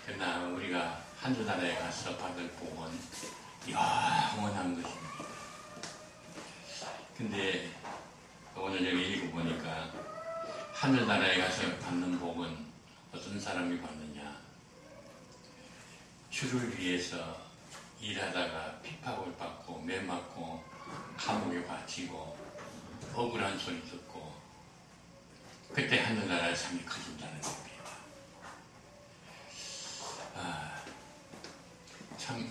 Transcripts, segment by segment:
그러나 우리가 하늘나라에 가서 받을 복은 영원한 것입니다. 근데 오늘 여기 읽어보니까 하늘나라에 가서 받는 복은 어떤 사람이 받느냐? 주를 위해서 일하다가 핍박을 받고 매맞고 감옥에 갇히고 억울한 소리 듣고 그때 하늘나라의 삶이 커진다는 겁니다. 참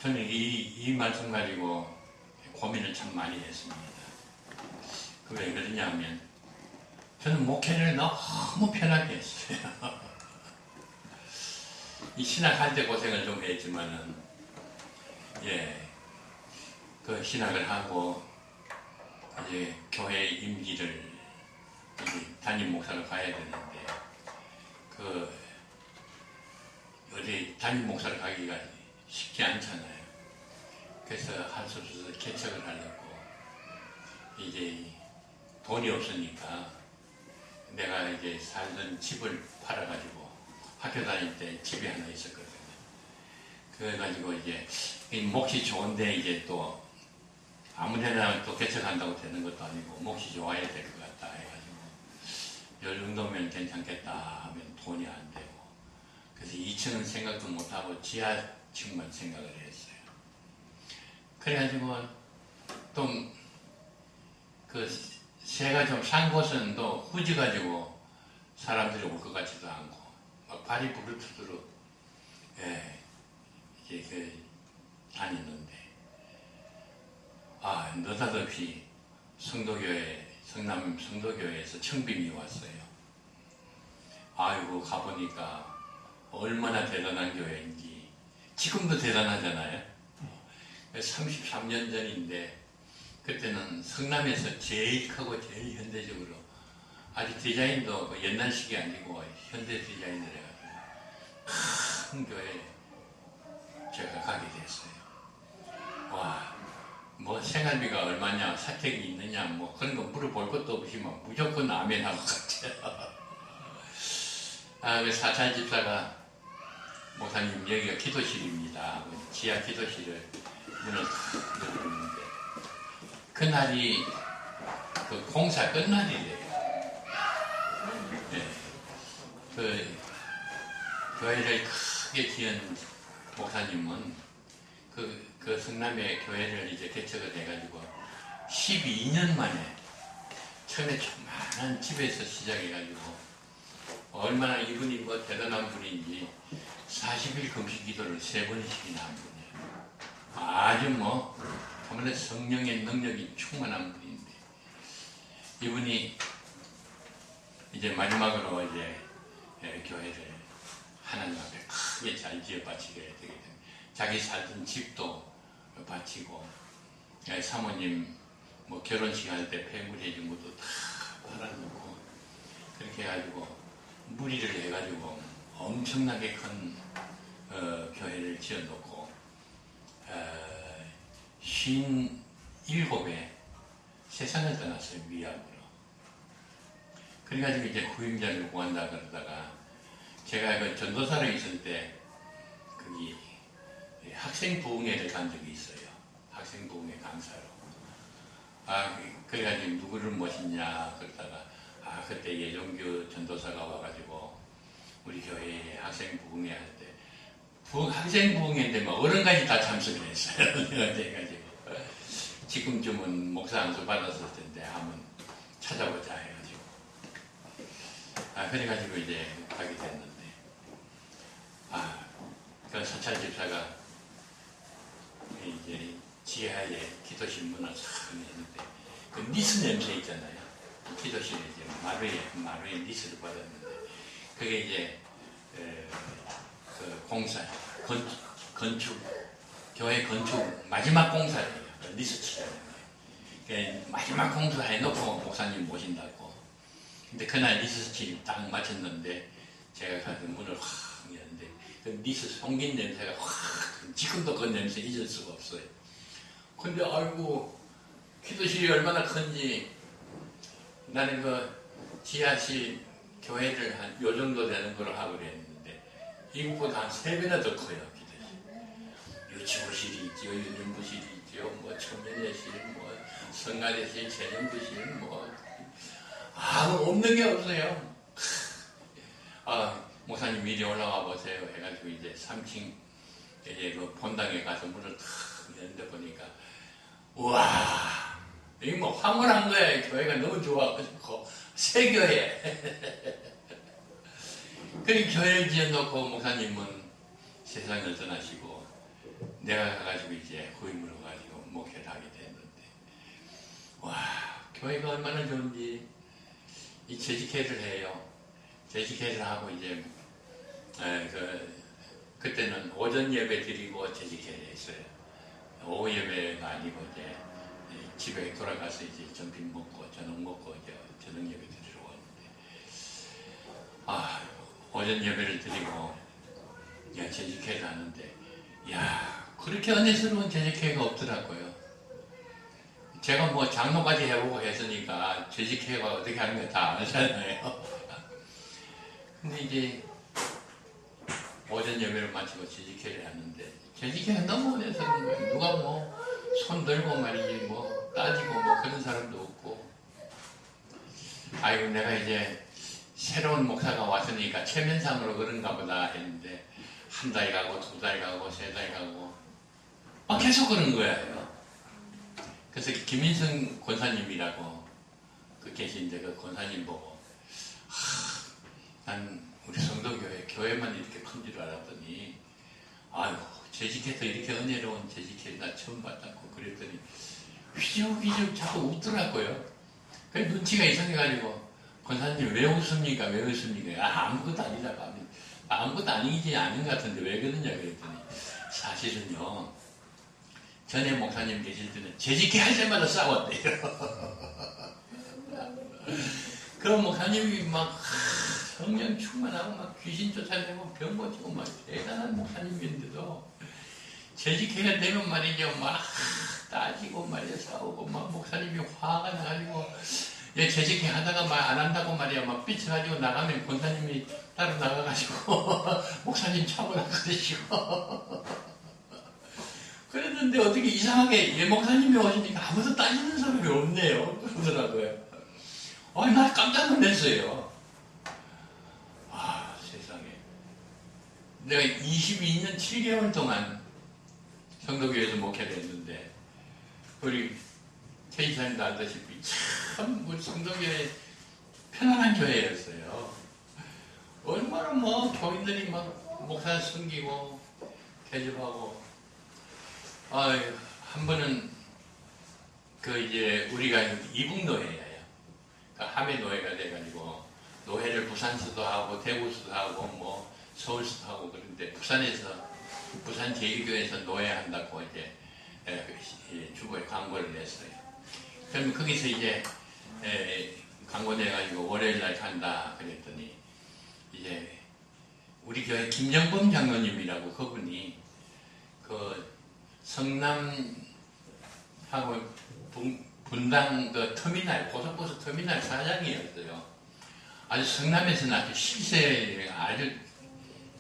저는 이 말씀 가지고 고민을 참 많이 했습니다. 왜 그러냐 하면 저는 목회를 너무 편하게 했어요. 이 신학할 때 고생을 좀 했지만은 그 신학을 하고 이제 교회 임기를 담임 목사로 가야 되는데 어디 담임 목사로 가기가 쉽지 않잖아요. 그래서 할 수 없어서 개척을 하려고 이제 돈이 없으니까 내가 이제 살던 집을 팔아가지고 학교 다닐 때 집이 하나 있었거든요. 그래가지고 이제 몫이 좋은데 이제 또 아무데나 또 개척한다고 되는 것도 아니고 몫이 좋아야 될 것 같다 해가지고 이 정도면 괜찮겠다 하면 돈이 안 되고 그래서 2층은 생각도 못하고 지하층만 생각을 했어요. 그래가지고 또 그 새가 좀 산 곳은 또 후지가지고 사람들이 올 것 같지도 않고 막 발이 부르트도록 이제 다니는데 느닷없이 성남 성도교회에서 청빙이 왔어요. 아이고 가보니까 얼마나 대단한 교회인지 지금도 대단하잖아요. 33년 전인데 그때는 성남에서 제일 크고 제일 현대적으로 아주 디자인도 옛날식이 아니고 현대 디자인을 해가지고 큰 교회에 제가 가게 됐어요. 뭐 생활비가 얼마냐, 사택이 있느냐, 뭐 그런 거 물어볼 것도 없지만 무조건 아멘하고 갔죠. 그 사찰 집사가 목사님 여기가 기도실입니다. 지하 기도실을 문을 열었는데 그날이 그 공사 끝날이래요. 그 교회를 크게 지은 목사님은 그 성남의 교회를 이제 개척을 해가지고 12년 만에 처음에 조그만한 집에서 시작해가지고 얼마나 이분이 뭐 대단한 분인지 40일 금식 기도를 3번씩이나 한 분이에요. 아주 정말 성령의 능력이 충만한 분인데 이분이 이제 마지막으로 이제 교회를 하나님 앞에 크게 잘 지어 바치게 되게 됩니다. 자기 살던 집도 바치고 사모님 뭐 결혼식 할 때 폐물해 준 것도 다 팔아놓고 그렇게 해가지고 무리를 해가지고 엄청나게 큰 교회를 지어놓고 57에 세상을 떠났어요. 미학으로. 그래가지고 이제 후임자를 구한다 그러다가 제가 그 전도사로 있을 때 거기 학생 부흥회를 간 적이 있어요. 학생 부흥회 강사로. 그래가지고 누구를 모시냐 그러다가 그때 예종규 전도사가 와가지고 우리 교회에 학생 부흥회 할 때 학생 부흥회인데 막 어른까지 다 참석을 했어요. 그래가지고 지금쯤은 목사 안수 받았을 텐데 한번 찾아보자 해가지고 그래가지고 이제 가게 됐는데 그 사찰 집사가 이제 지하에 기도실 문을 싹 했는데 그 니스 냄새 있잖아요. 기도실에 이제 마루에 니스를 받았는데 그게 이제 그 공사 건축 교회 건축 마지막 공사예요. 니스 치라는 게 마지막 공사 해놓고 목사님 모신다고. 근데 그날 니스 칠 딱 마쳤는데 제가 가서 문을 확 열었는데 그 니스 송긴 냄새가 확 지금도 그 냄새 잊을 수가 없어요. 근데 아이고 기도실이 얼마나 큰지 나는 그 지하실 교회를 한 요 정도 되는 걸로 하고 그랬는데 이것보다 한 3배나 더 커요. 기도실. 유치부실이 있죠, 유년부실이 있죠, 뭐 청년회실, 뭐 성가대실, 재년부실, 뭐 없는 게 없어요. 목사님 미리 올라와 보세요 해가지고 이제 3층 이제 그 본당에 가서 문을 탁 열는데 보니까 우와, 이게 뭐 황홀한 거야. 교회가 너무 좋아가지고 새 교회. 그리고 교회를 지어놓고 목사님은 세상을 떠나시고 내가 가가지고 이제 후임으로 가지고 목회를 하게 됐는데, 와, 교회가 얼마나 좋은지. 이 재직회를 해요. 재직회를 하고 이제 그때는 오전 예배 드리고 재직회를 했어요. 오후 예배가 아니고 이제 집에 돌아가서 이제 점심 먹고 저녁 먹고 이제 저녁 예배 드리러 왔는데, 오전 예배를 드리고 재직회를 하는데, 그렇게 은혜스러운 재직회가 없더라고요. 제가 뭐 장로까지 해보고 했으니까 재직회가 어떻게 하는 거 다 아잖아요. 근데 이제 오전 예배를 마치고 재직회를 하는데 재직회가 너무 은혜스러운 거예요. 누가 뭐 손 들고 말이지 뭐 따지고 뭐 그런 사람도 없고, 아이고 내가 이제 새로운 목사가 왔으니까 체면상으로 그런가 보다 했는데, 한 달 가고 2달 가고 3달 가고 계속 그런 거예요. 그래서 김인성 권사님이라고 계신데 그 권사님 보고 난 우리 성도교회만 이렇게 큰 줄 알았더니 재직해서 이렇게 은혜로운 재직회 나 처음 봤다고 그랬더니 휘죽휘죽 자꾸 웃더라고요. 그 눈치가 이상해가지고 권사님 왜 웃습니까? 왜 웃습니까? 아무것도 아니라고 하면 아무것도 아니지 않은 것 같은데 왜 그러냐 그랬더니, 사실은요 전에 목사님 계실 때는 재직회 할 때마다 싸웠대요. 그 목사님이 막 성령 충만하고 막 귀신 쫓아내고 병 고치고 막 대단한 목사님인데도 재직회가 되면 말이죠 막 따지고 말이야 싸우고 막 목사님이 화가 나가지고 재직회 하다가 말 안 한다고 말이야 막 삐쳐가지고 나가면 권사님이 따로 나가가지고 목사님 차보라 그러시고 그랬는데 어떻게 이상하게 목사님이 오시니까 아무도 따지는 사람이 없네요. 그러더라고요. 나 깜짝 놀랐어요. 세상에. 내가 22년 7개월 동안 성도교회에서 목회를 했는데, 우리 케이사님도 알다시피 참 우리 성도교회 편안한 교회였어요. 얼마나 뭐 교인들이 막 목사 섬기고 개접하고, 한 번은 이제 우리가 이북노회예요. 함해 노회가 돼가지고 노회를 부산서도 하고 대구서도 하고 뭐 서울서도 하고 그런데 부산 제1교회에서 노회 한다고 이제 주보에 광고를 냈어요. 그러면 거기서 이제 광고 내가지고 월요일날 간다 그랬더니 이제 우리 교회 김정범 장로님이라고 그분이 성남하고 분당 터미널, 고속버스 터미널 사장이었어요. 아주 성남에서는 아주 실세 아주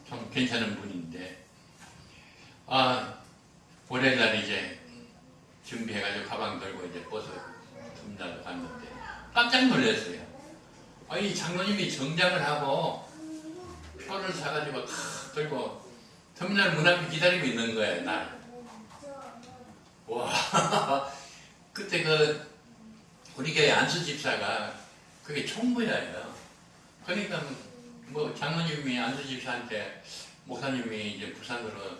좀 괜찮은 분인데, 월요일날 이제 준비해가지고 가방 들고 이제 버스 터미널로 갔는데 깜짝 놀랐어요. 이 장로님이 정장을 하고 표를 사가지고 탁 들고 터미널 문 앞에 기다리고 있는 거예요, 날. 와, 그때 우리 교회 안수 집사가 그게 총무야예요. 그러니까 뭐 장로님이 안수 집사한테 목사님이 이제 부산으로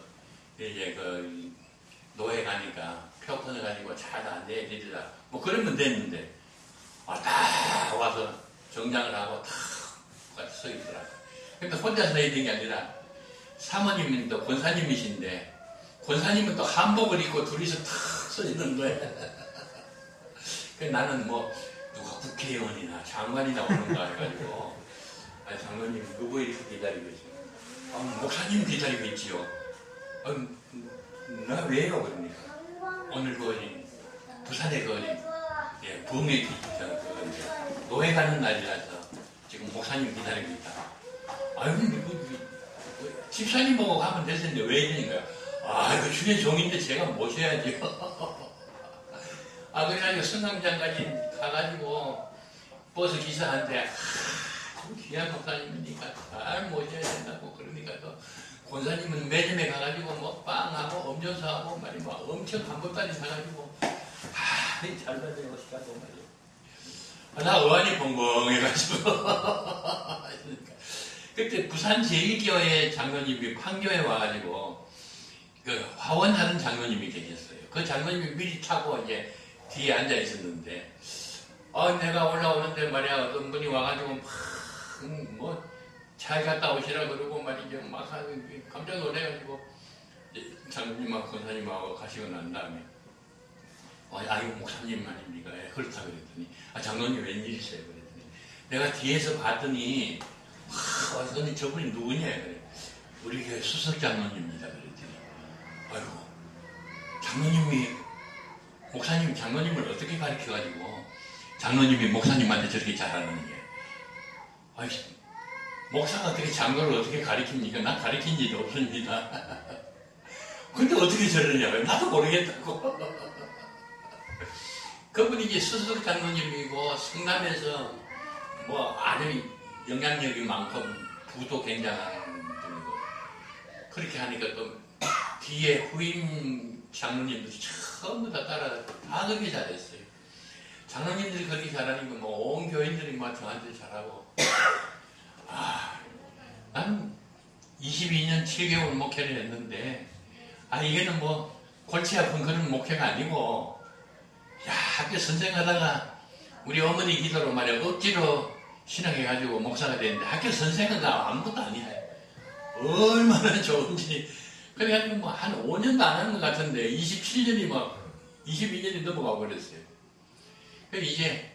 이제 노회 가니까 표 끊어가지고 잘 안 내드리라 뭐 그러면 됐는데, 딱 와서 정장을 하고 탁 서 있더라. 그러니까 혼자 서 있는 게 아니라 사모님은 또 권사님이신데 권사님은 또 한복을 입고 둘이서 탁 서 있는 거예요. 나는 뭐 누가 국회의원이나 장관이나 오는가 해가지고 장로님 누구 이렇게 기다리고 있어요? 목사님 기다리고 있지요. 나 왜요? 그러니까 오늘 부산에 부흥회 노회 가는 날이라서 지금 목사님 기다리고 있다. 아유, 집사님 보고 가면 됐는데 왜 이러는 거야? 아, 그 주의 종인데 제가 모셔야지요. 아, 그래가지고 승강장까지 가가지고 버스 기사한테 귀한 목사님이니까 잘 모셔야 된다고 그러니까 또 권사님은 매점에 가가지고 뭐 빵하고 음료수하고 말이 뭐 엄청 한 번까지 사가지고 잘 받은 것이라고 말이야. 나 어안이 벙벙해가지고 그때 부산 제1교회 장로님이 판교에 와가지고 그 화원하는 장로님이 계셨어요. 그 장로님이 미리 타고 이제 뒤에 앉아 있었는데 내가 올라오는데 말이야 어떤 분이 와가지고 뭐 잘 갔다 오시라 그러고 말이죠. 막 깜짝 놀래가지고 장로님하고 권사님하고 가시고 난 다음에 이거 목사님 아닙니까? 그렇다 그랬더니 장로님 웬일이세요? 그랬더니 내가 뒤에서 봤더니 언니 저분이 누구냐? 그래. 우리 교회 수석 장로님입니다. 그랬더니 아이고 장로님이 목사님 장로님을 어떻게 가르쳐가지고 장로님이 목사님한테 저렇게 잘하는 게 목사가 어떻게 장로를 어떻게 가르칩니까? 난 가르친 지도 없습니다. 근데 어떻게 저러냐고요? 나도 모르겠다고. 그분이 이제 수석 장로님이고 성남에서 뭐 아주 영향력이 많고 부도 굉장한 분이고 그렇게 하니까 또 뒤에 후임 장로님들이 전부 다 따라 다 그렇게 잘했어요. 장로님들이 그렇게 잘하니까 뭐 온 교인들이 막 저한테 잘하고 난 22년 7개월 목회를 했는데 이게는 뭐 골치 아픈 그런 목회가 아니고 학교 선생하다가 우리 어머니 기도로 말이야 억지로 신앙해가지고 목사가 됐는데 학교 선생은 아무것도 아니야. 얼마나 좋은지. 그래가지고 뭐 한 5년도 안 한 것 같은데 27년이 막 22년이 넘어가 버렸어요. 그래서 이제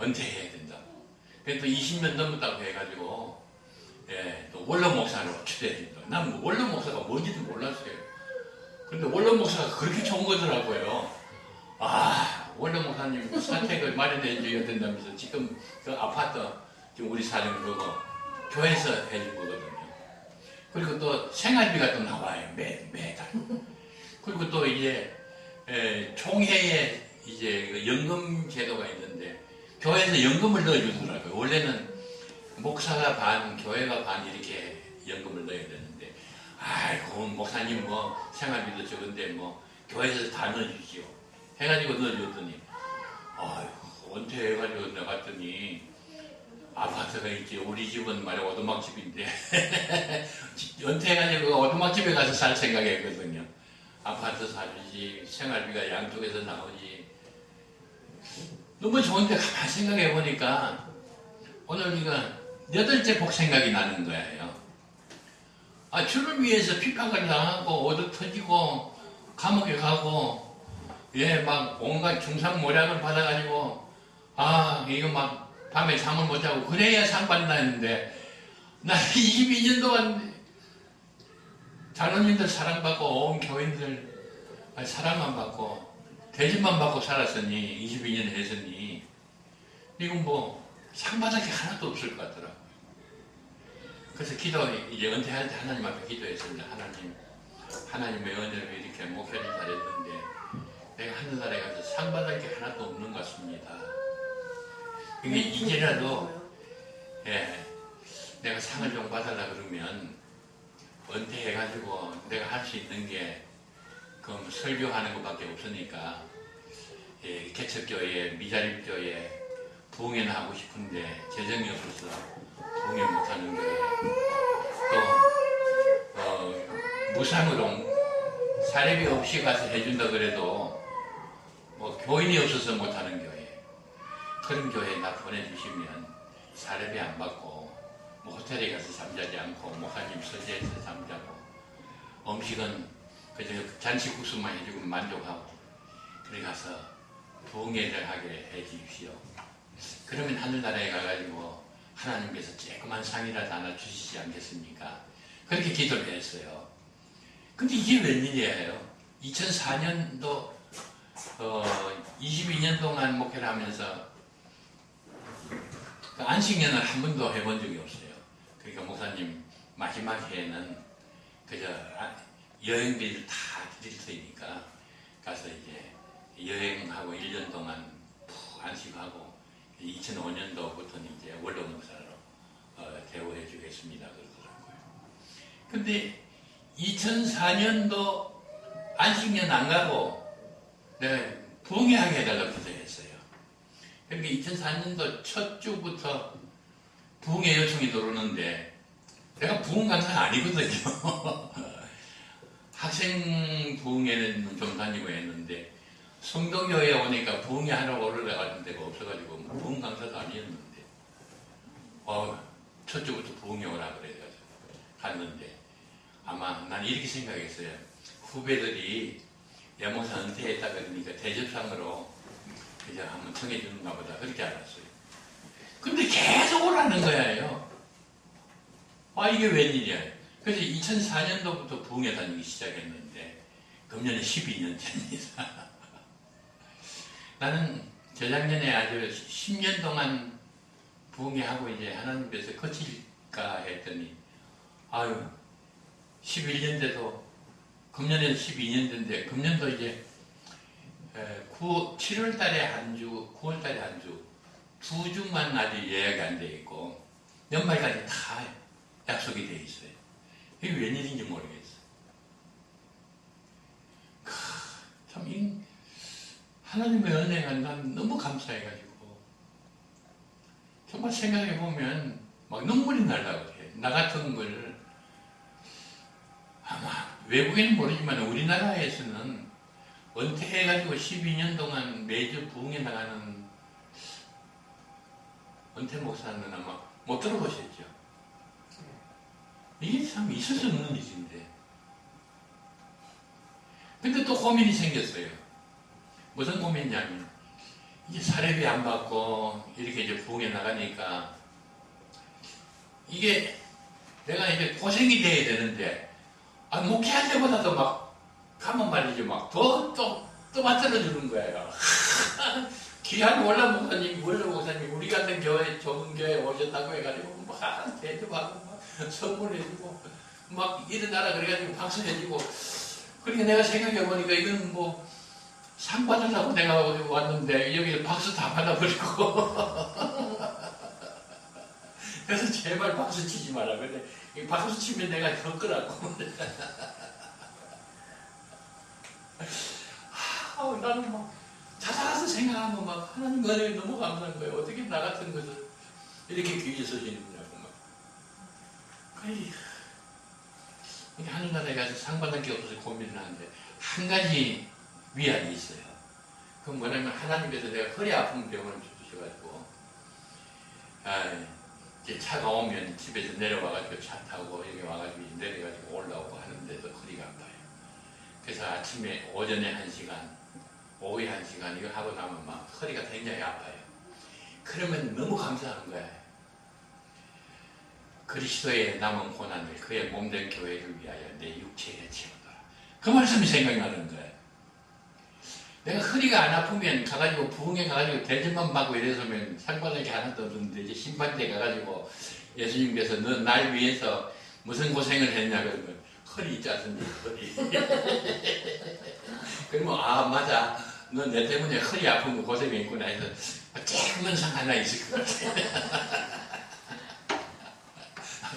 은퇴해야 된다고. 그래서 또 20년 넘었다고 해가지고 또 원로 목사로 추대해준다. 난 원로 목사가 뭔지도 몰랐어요. 근데 원로 목사가 그렇게 좋은 거더라고요. 원로 목사님 사택을 마련해 줘야 된다면서 지금 그 아파트 지금 우리 사는 그거 교회에서 해준 거거든요. 그리고 또 생활비가 또 나와요. 매달. 그리고 또 이제 총회에 이제 연금 제도가 있는데 교회에서 연금을 넣어주더라고요. 원래는 목사가 반, 교회가 반 이렇게 연금을 넣어야 되는데 아이고 목사님 뭐 생활비도 적은데 뭐 교회에서 다 넣어주시오. 해가지고 넣어줬더니 은퇴해가지고 나갔더니 아파트가 있지. 우리 집은 말이야 오두막집인데 은퇴해가지고 오두막집에 가서 살 생각했거든요. 아파트 사주지 생활비가 양쪽에서 나오지. 너무 좋은데 가만히 생각해보니까 오늘 이거 8째 복 생각이 나는 거예요. 주를 위해서 핍박을 당하고 얻어 터지고 감옥에 가고 막 온갖 중상모략을 받아가지고 이거 막 밤에 잠을 못 자고 그래야 상 받나 했는데 나 22년 동안 장로님들 사랑받고 온 교인들 사랑만 받고 대접만 받고 살았으니 22년 했으니 이건 뭐 상 받을 게 하나도 없을 것 같더라고요. 그래서 이제 은퇴할 때 하나님 앞에 기도했습니다. 하나님의 은혜로 이렇게 목회를 잘했는데 내가 하늘나라에 가서 상 받을 게 하나도 없는 것 같습니다. 이게 이제라도 내가 상을 좀 받으려 그러면 은퇴해가지고 내가 할 수 있는 게 그럼 설교하는 것밖에 없으니까 개척교회, 미자립교회 부흥회는 하고 싶은데 재정이 없어서 부흥회 못하는 교회 또 무상으로 사례비 없이 가서 해준다 그래도 뭐 교인이 없어서 못하는 교회 그런 교회에 나 보내주시면 사례비 안 받고 뭐 호텔에 가서 잠자지 않고 목사님 서재에서 잠자고 음식은 그저 잔치국수만 해주고 만족하고 그래 가서 부흥회를 하게 해주십시오. 그러면 하늘나라에 가가지고 하나님께서 조그만 상이라도 하나 주시지 않겠습니까? 그렇게 기도를 했어요. 근데 이게 웬일이에요? 2004년도 22년 동안 목회를 하면서 그 안식년을 한 번도 해본 적이 없어요. 그러니까 목사님 마지막 해에는 그저 여행비를 다 드릴 테니까 가서 이제 여행하고 1년 동안 푹 안식하고 2005년도부터는 이제 원로 목사로 대우해 주겠습니다 그러더라고요. 근데 2004년도 안식년 안 가고 내가 부흥회하게 해달라고 부탁했어요. 그러니까 2004년도 첫 주부터 부흥회 요청이 들어오는데 내가 부흥 강사가 아니거든요. 학생 부흥회는 좀 다니고 했는데 성동교회에 오니까 부흥회 하러 올라가는 데가 없어가지고 부흥 강사도 아니었는데 첫 주부터 부흥회 오라 그래가지고 갔는데 아마 난 이렇게 생각했어요. 후배들이 여목사 은퇴했다 그러니까 대접상으로 그냥 한번 청해주는가 보다 그렇게 알았어요. 근데 계속 오라는 거예요. 이게 웬일이야. 그래서 2004년도부터 부흥회 다니기 시작했는데 금년에 12년째입니다. 나는 재작년에 아주 10년 동안 부흥회 하고 이제 하나님께서 거칠까 했더니 11년 돼도 금년에 12년 된데 금년도 이제 7월 달에 한 주, 9월 달에 한 주, 2주만 아직 예약이 안 돼 있고 연말까지 다 약속이 돼 있어요. 이게 웬일인지 모르겠어. 참 하나님의 은혜가 난 너무 감사해가지고 정말 생각해보면 막 눈물이 날라고 해. 나 같은 걸 아마 외국에는 모르지만 우리나라에서는 은퇴해가지고 12년 동안 매주 부흥회 나가는 은퇴 목사는 아마 못 들어보셨죠? 이게 참 있을 수 없는 일인데. 근데 또 고민이 생겼어요. 무슨 고민이냐면, 이게 사례비 안 받고, 이렇게 이제 부흥회 나가니까, 이게 내가 이제 고생이 돼야 되는데, 목회할 때보다도 막, 가면 말이지, 또 만들어주는 거예요. 귀한 원로 목사님, 우리 같은 교회, 좁은 교회 오셨다고 해가지고, 막 대접하고, 선물해주고 막 일어나라 그래가지고 박수해주고 그러니까 내가 생각해보니까 이건 상 받으려고 내가 왔는데 여기 박수 다 받아버리고 그래서 제발 박수 치지 마라. 근데 박수 치면 내가 겪으라고 나는 찾아가서 생각하면 하나님 은혜에 너무 감사한 거예요. 어떻게 나 같은 것을 이렇게 귀히 쓰시는구나. 하늘나라에 가서 상 받을 게 없어서 고민을 하는데 한 가지 위안이 있어요. 그건 뭐냐면 하나님께서 내가 허리 아픈 병을 주셔가지고 이제 차가 오면 집에서 내려와가지고 차 타고 여기 와가지고 내려가지고 올라오고 하는데도 허리가 아파요. 그래서 아침에 오전에 1시간 오후에 1시간 이거 하고 나면 허리가 굉장히 아파요. 그러면 너무 감사한 거예요. 그리스도의 남은 고난을 그의 몸된 교회를 위하여 내 육체에 채우더라. 그 말씀이 생각나는 거예요. 내가 허리가 안 아프면 가가지고 부흥회 가가지고 대접만 받고 이래서면 상받을 게 하나도 없는데 이제 심판대 가가지고 예수님께서 너 날 위해서 무슨 고생을 했냐 그러면 허리 있지 않습니까? 허리. 그러면 맞아. 너 내 때문에 허리 아픈 거 고생했구나 해서 조그만 상 하나 있을 것 같아.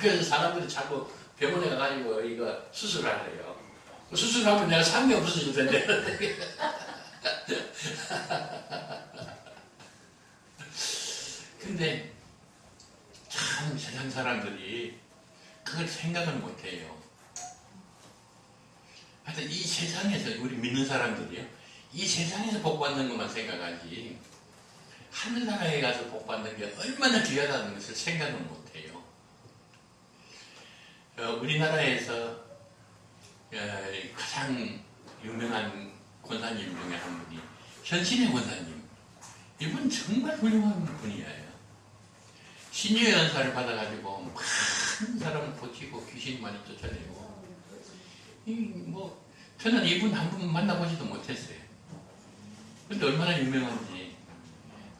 그래서 사람들이 자꾸 병원에 가가지고 이거 수술하래요. 수술하면 내가 상이 없어질 텐데. 근데 참 세상 사람들이 그걸 생각을 못해요. 하여튼 이 세상에서 우리 믿는 사람들이요. 이 세상에서 복받는 것만 생각하지 하늘나라에 가서 복받는 게 얼마나 귀하다는 것을 생각을 못해요. 우리나라에서 가장 유명한 권사님 중에 한 분이 현신의 권사님. 이분 정말 훌륭한 분이에요. 신유의 은사를 받아가지고 많은 사람을 고치고 귀신 많이 쫓아내고 저는 이분 한 분 만나보지도 못했어요. 근데 얼마나 유명한지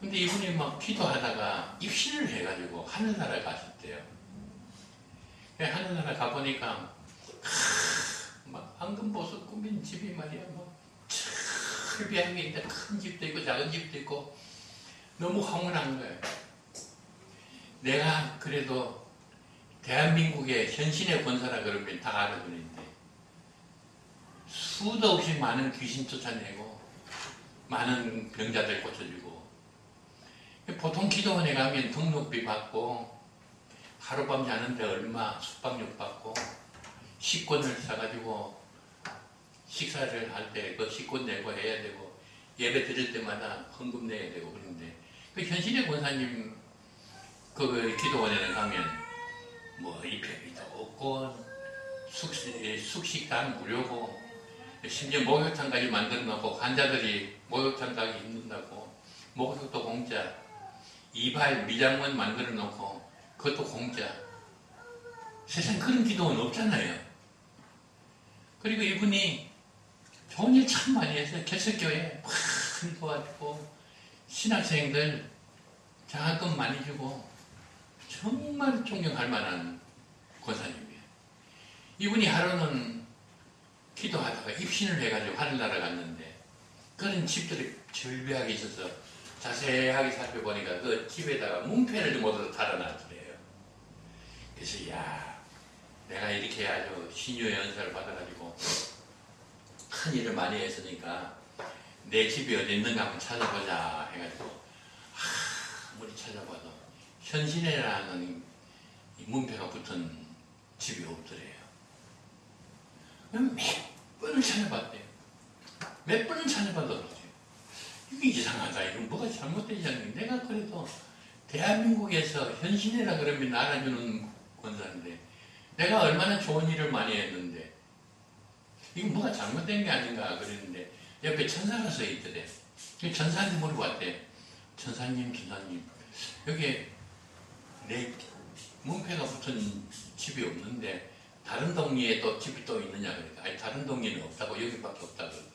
근데 이분이 막 기도하다가 입신을 해가지고 하늘나라에 가셨대요. 하늘나라 가보니까 막 황금보석 꾸민 집이 말이야, 막 철비한 게 있는데 큰 집도 있고 작은 집도 있고 너무 황홀한 거예요. 내가 그래도 대한민국의 현신의 권사라 그러면 다 알아주는데 수도 없이 많은 귀신 쫓아내고 많은 병자들 고쳐주고, 보통 기도원에 가면 등록비 받고 하룻밤 자는데 얼마 숙박료 받고 식권을 사가지고 식사를 할 때 그 식권 내고 해야 되고 예배 드릴 때마다 헌금 내야 되고 그런데, 그 현신의 권사님 그 기도원에 가면 뭐 입회비도 없고 숙식당 무료고, 심지어 목욕탕까지 만들어 놓고 환자들이 목욕탕 가기 힘든다고 목욕도 공짜, 이발 미장원 만들어 놓고 그것도 공짜. 세상 그런 기도원 없잖아요. 그리고 이분이 좋은 일 참 많이 했어요. 개척교회 많이 도와주고 신학생들 장학금 많이 주고 정말 존경할 만한 권사님이에요. 이분이 하루는 기도하다가 입신을 해가지고 하늘나라 갔는데 그런 집들이 절비하게 있어서 자세하게 살펴보니까 그 집에다가 문패를 모두 달아놨더래요. 그래서 야, 내가 이렇게 아주 신유의 은사를 받아가지고 큰 일을 많이 했으니까 내 집이 어디 있는가 한번 찾아보자 해가지고 아무리 찾아봐도 현신이라는 문패가 붙은 집이 없더래요. 몇 번을 찾아봤대요. 몇 번을 찾아봐도 없어요. 이게 이상하다. 이건 뭐가 잘못되지 않니? 내가 그래도 대한민국에서 현신이라 그러면 알아주는 권사인데 내가 얼마나 좋은 일을 많이 했는데 이건 뭐가 잘못된 게 아닌가 그랬는데 옆에 천사가 서 있더래. 천사한테 물어봤대. 천사님 여기 내 문패가 붙은 집이 없는데 다른 동네에 또 집이 또 있느냐 그러니까 아니 다른 동네는 없다고 여기밖에 없다고.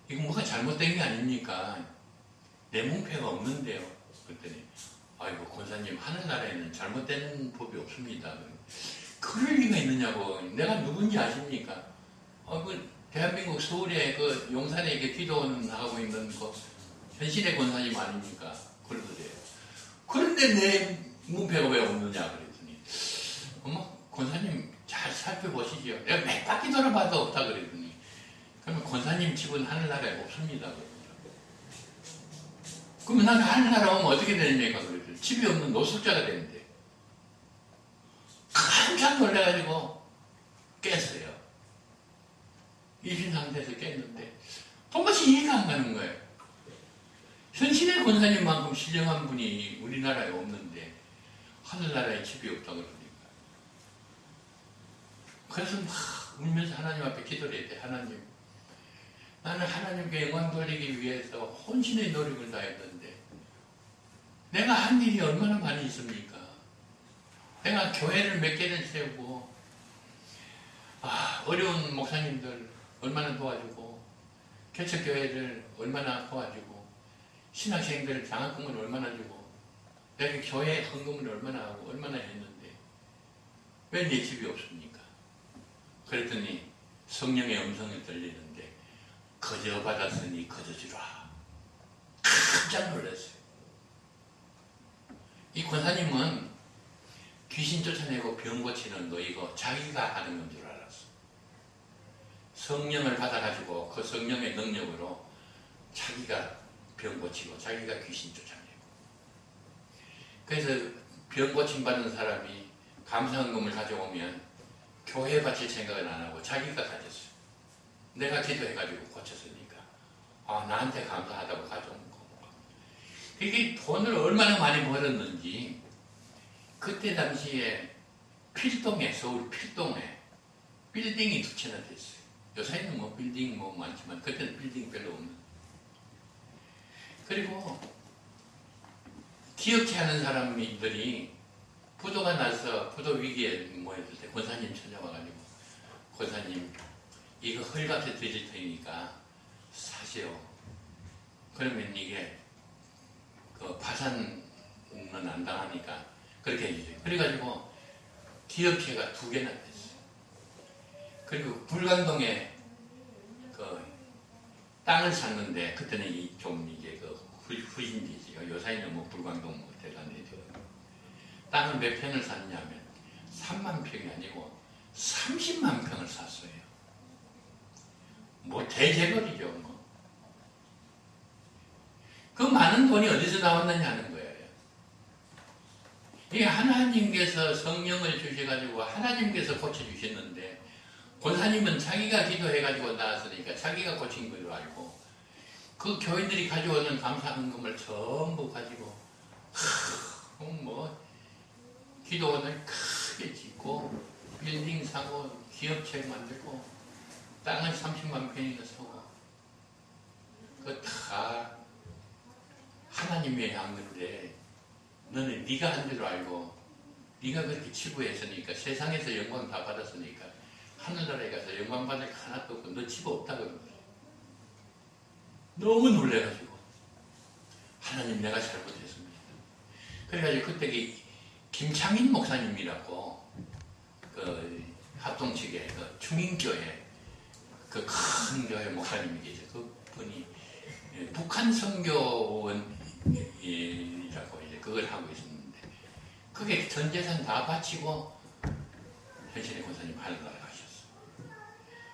이거 뭐가 잘못된 게 아닙니까? 내 문패가 없는데요. 그랬더니 아이고 권사님 하늘나라에는 잘못된 법이 없습니다. 그럴 리가 있느냐고. 내가 누군지 아십니까? 그 대한민국 서울에 그 용산에 이렇게 기도원 하고 있는 그 현신의 권사님 아닙니까? 그러더래요. 그런데 내 문패가 왜 없느냐 그랬더니 어머 권사님 잘 살펴보시죠. 내가 몇 바퀴 돌아봐도 없다 그랬더니 그러면 권사님 집은 하늘나라에 없습니다. 그러면 난 하늘나라 오면 어떻게 되느냐 그랬더니 집이 없는 노숙자가 되는데 깜짝 놀라가지고 깼어요. 이신 상태에서 깼는데 도무지 이해가 안 가는 거예요. 현신의 권사님만큼 신령한 분이 우리나라에 없는데 하늘나라에 집이 없다고 그러니까. 그래서 막 울면서 하나님 앞에 기도를 했대. 하나님, 나는 하나님께 영광 돌리기 위해서 혼신의 노력을 다했는데 내가 한 일이 얼마나 많이 있습니까? 내가 교회를 몇 개를 세우고 어려운 목사님들 얼마나 도와주고 개척교회를 얼마나 도와주고 신학생들 장학금을 얼마나 주고 내가 교회 헌금을 얼마나 하고 얼마나 했는데 왜 내 집이 없습니까? 그랬더니 성령의 음성이 들리는데 거저 받았으니 거저 주라. 깜짝 놀랐어요. 이 권사님은 귀신 쫓아내고 병 고치는 거 이거 자기가 하는 건 줄 알았어. 성령을 받아가지고 그 성령의 능력으로 자기가 병 고치고 자기가 귀신 쫓아내고. 그래서 병 고침 받은 사람이 감사헌금을 가져오면 교회 바칠 생각은 안 하고 자기가 가졌어요. 내가 기도해가지고 고쳤으니까 나한테 감사하다고 가져온 거고. 이게 돈을 얼마나 많이 벌었는지 그때 당시에 필동에 서울 필동에 빌딩이 2채나 됐어요. 요새는 뭐 빌딩 뭐 많지만 그때는 빌딩 별로 없는. 그리고 기억지 않은 사람들이 부도가 나서 부도 위기에 모였을 때 권사님 찾아와가지고 권사님 이거 헐값에 드릴 테니까 사세요. 그러면 이게 그 파산은 안 당하니까 그렇게 해주세요. 그래가지고 기업체가 2개나 됐어요. 그리고 불광동에 그 땅을 샀는데 그때는 좀 이게 그 후진지지요. 요새는 뭐 불광동 뭐 대단해죠. 땅을 몇 평을 샀냐면 3만 평이 아니고 30만 평을 샀어요. 뭐 대재벌이죠. 뭐. 그 많은 돈이 어디서 나왔느냐 하는 거예요. 이 하나님께서 성령을 주셔가지고 하나님께서 고쳐주셨는데 권사님은 자기가 기도해가지고 나왔으니까 자기가 고친 걸로 알고 그 교인들이 가져오는 감사헌금을 전부 가지고 뭐 기도원을 크게 짓고 빌딩 사고 기업체 만들고 땅을 30만 평이나 사고 그거 다 하나님이 한 건데 너는 네가 한 줄 알고 네가 그렇게 치부했으니까 세상에서 영광 다 받았으니까 하늘나라에 가서 영광 받을 거 하나도 없고 너 치부 없다 그런 거예요. 너무 놀래가지고 하나님 내가 잘못했습니다. 그래가지고 그때 김창인 목사님이라고 그 합동측에 그 충인교회 그 큰 교회 목사님이 계세요. 그 분이 북한 선교원이라고 이제 그걸 하고 있었는데 그게 전 재산 다 바치고 현신의 권사님 하늘나라 가셨어.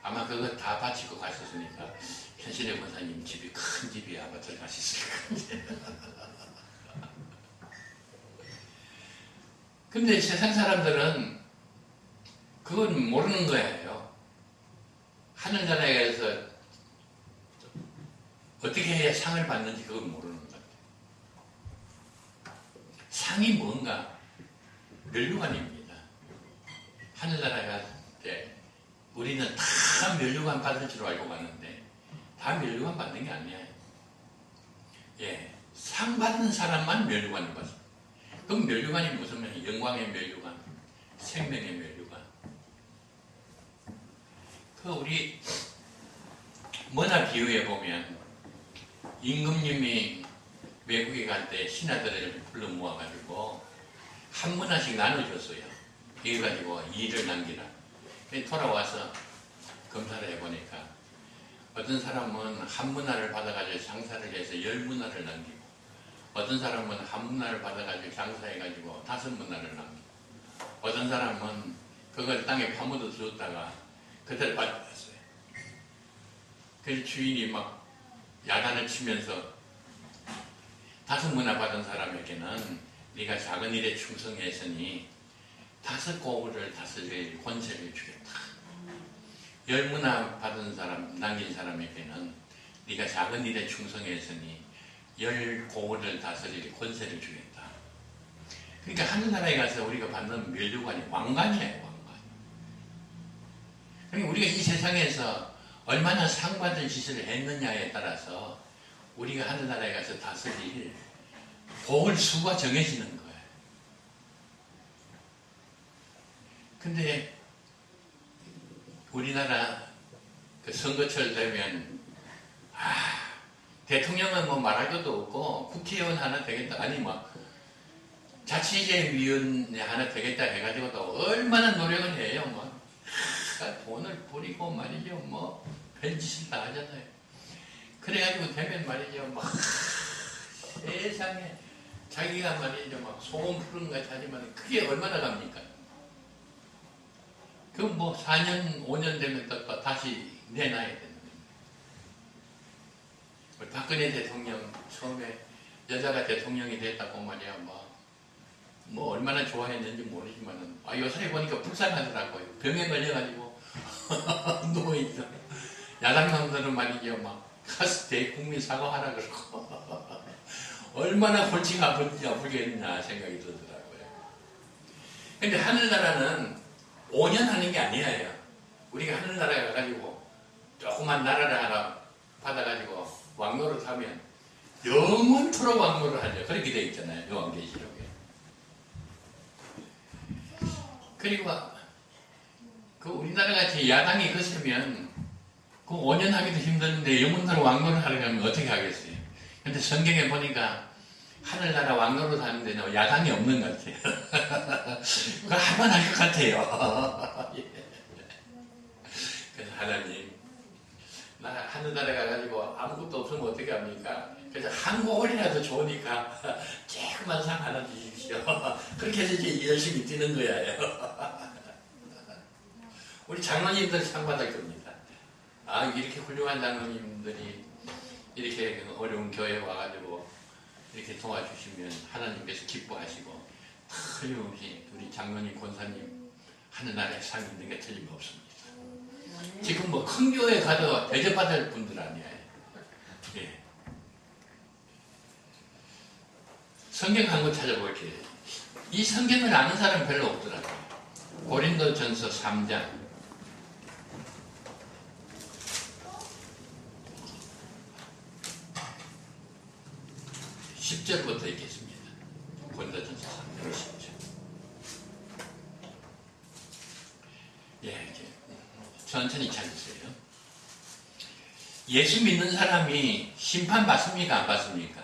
아마 그거 다 바치고 가셨으니까 현신의 권사님 집이 큰 집이 아마 들어가셨을 거예요. 근데 세상 사람들은 그건 모르는 거예요. 하늘나라에서 어떻게 해야 상을 받는지 그건 모르는 거예요. 상이 뭔가? 면류관입니다. 하늘나라에 갈 때 우리는 다 면류관 받을 줄 알고 갔는데 다 면류관 받는 게 아니에요. 예, 상 받는 사람만 면류관을 받습니다. 그럼 면류관이 무슨 말이에요? 영광의 면류관, 생명의 면류관. 그 우리 뭐나 비유해 보면 임금님이 외국에 갈 때 신하들을 불러 모아가지고 한 문화씩 나눠줬어요. 이거 가지고 일을 남기라. 돌아와서 검사를 해보니까 어떤 사람은 한 문화를 받아가지고 장사를 해서 10문화를 남기고 어떤 사람은 한 문화를 받아가지고 장사해가지고 5문화를 남기고 어떤 사람은 그걸 땅에 파묻어 두었다가 그대로 받았어요. 그래서 주인이 막 야단을 치면서 5문화 받은 사람에게는 네가 작은 일에 충성했으니 5고을을 다스릴 권세를 주겠다. 10문화 받은 사람, 남긴 사람에게는 네가 작은 일에 충성했으니 10고을을 다스릴 권세를 주겠다. 그러니까 하늘나라에 가서 우리가 받는 면류관이 왕관이에요. 왕관. 그러니까 우리가 이 세상에서 얼마나 상받을 짓을 했느냐에 따라서 우리가 하늘나라에 가서 다스릴 고을 수가 정해지는 거예요. 근데 우리나라 그 선거철 되면 대통령은 뭐 말할 것도 없고 국회의원 하나 되겠다 아니 뭐 자치제위원회 하나 되겠다 해가지고도 얼마나 노력을 해요. 뭐 돈을 뿌리고 말이죠. 뭐 별짓을 다 하잖아요. 그래가지고 되면 말이죠. 막 세상에 자기가 말이죠. 막 소금 푸른 것 하지만 그게 얼마나 갑니까? 그 뭐 4년 5년 되면 또 다시 내놔야 되는 거예요. 박근혜 대통령 처음에 여자가 대통령이 됐다고 말이야. 뭐 얼마나 좋아했는지 모르지만은 요새 보니까 불쌍하더라고요. 병에 걸려가지고 누워있어. 야당당들은 말이죠. 막 가서 대국민 사과하라 그러고 얼마나 골치가 아프겠냐 생각이 들더라고요. 근데 하늘나라는 5년 하는 게 아니에요. 우리가 하늘나라에 가가지고 조그만 나라를 하나 받아가지고 왕노릇 하면 영원토록 왕노릇 하죠. 그렇게 되어 있잖아요. 요한계시록에. 그리고 그 우리나라 같이 야당이 거세면 그 5년 하기도 힘드는데 영원토록 왕노릇 하려면 어떻게 하겠어요. 근데 성경에 보니까 하늘나라 왕노로 사는 데는 야단이 없는 것 같아요. 그거 할만할 것 같아요. 그래서 하나님, 나 하늘나라 가가지고 아무것도 없으면 어떻게 합니까? 그래서 한 고을이라도 좋으니까 조그만 상 하나 주십시오. 그렇게 해서 이제 열심히 뛰는 거예요. 우리 장로님들 상 받을 겁니다. 아, 이렇게 훌륭한 장로님들이 이렇게 어려운 교회에 와가지고 이렇게 도와주시면 하나님께서 기뻐하시고 틀림없이 우리 장로님, 권사님 하늘나라에 상 있는 게 틀림없습니다. 지금 뭐 큰 교회 가도 대접받을 분들 아니에요. 예. 성경 한 권 찾아볼게요. 이 성경을 아는 사람 별로 없더라고요. 고린도전서 3장 10절부터 읽겠습니다. 고린도전서 3장 10절. 예, 이제 천천히 찾으세요. 예수 믿는 사람이 심판 받습니까? 안 받습니까?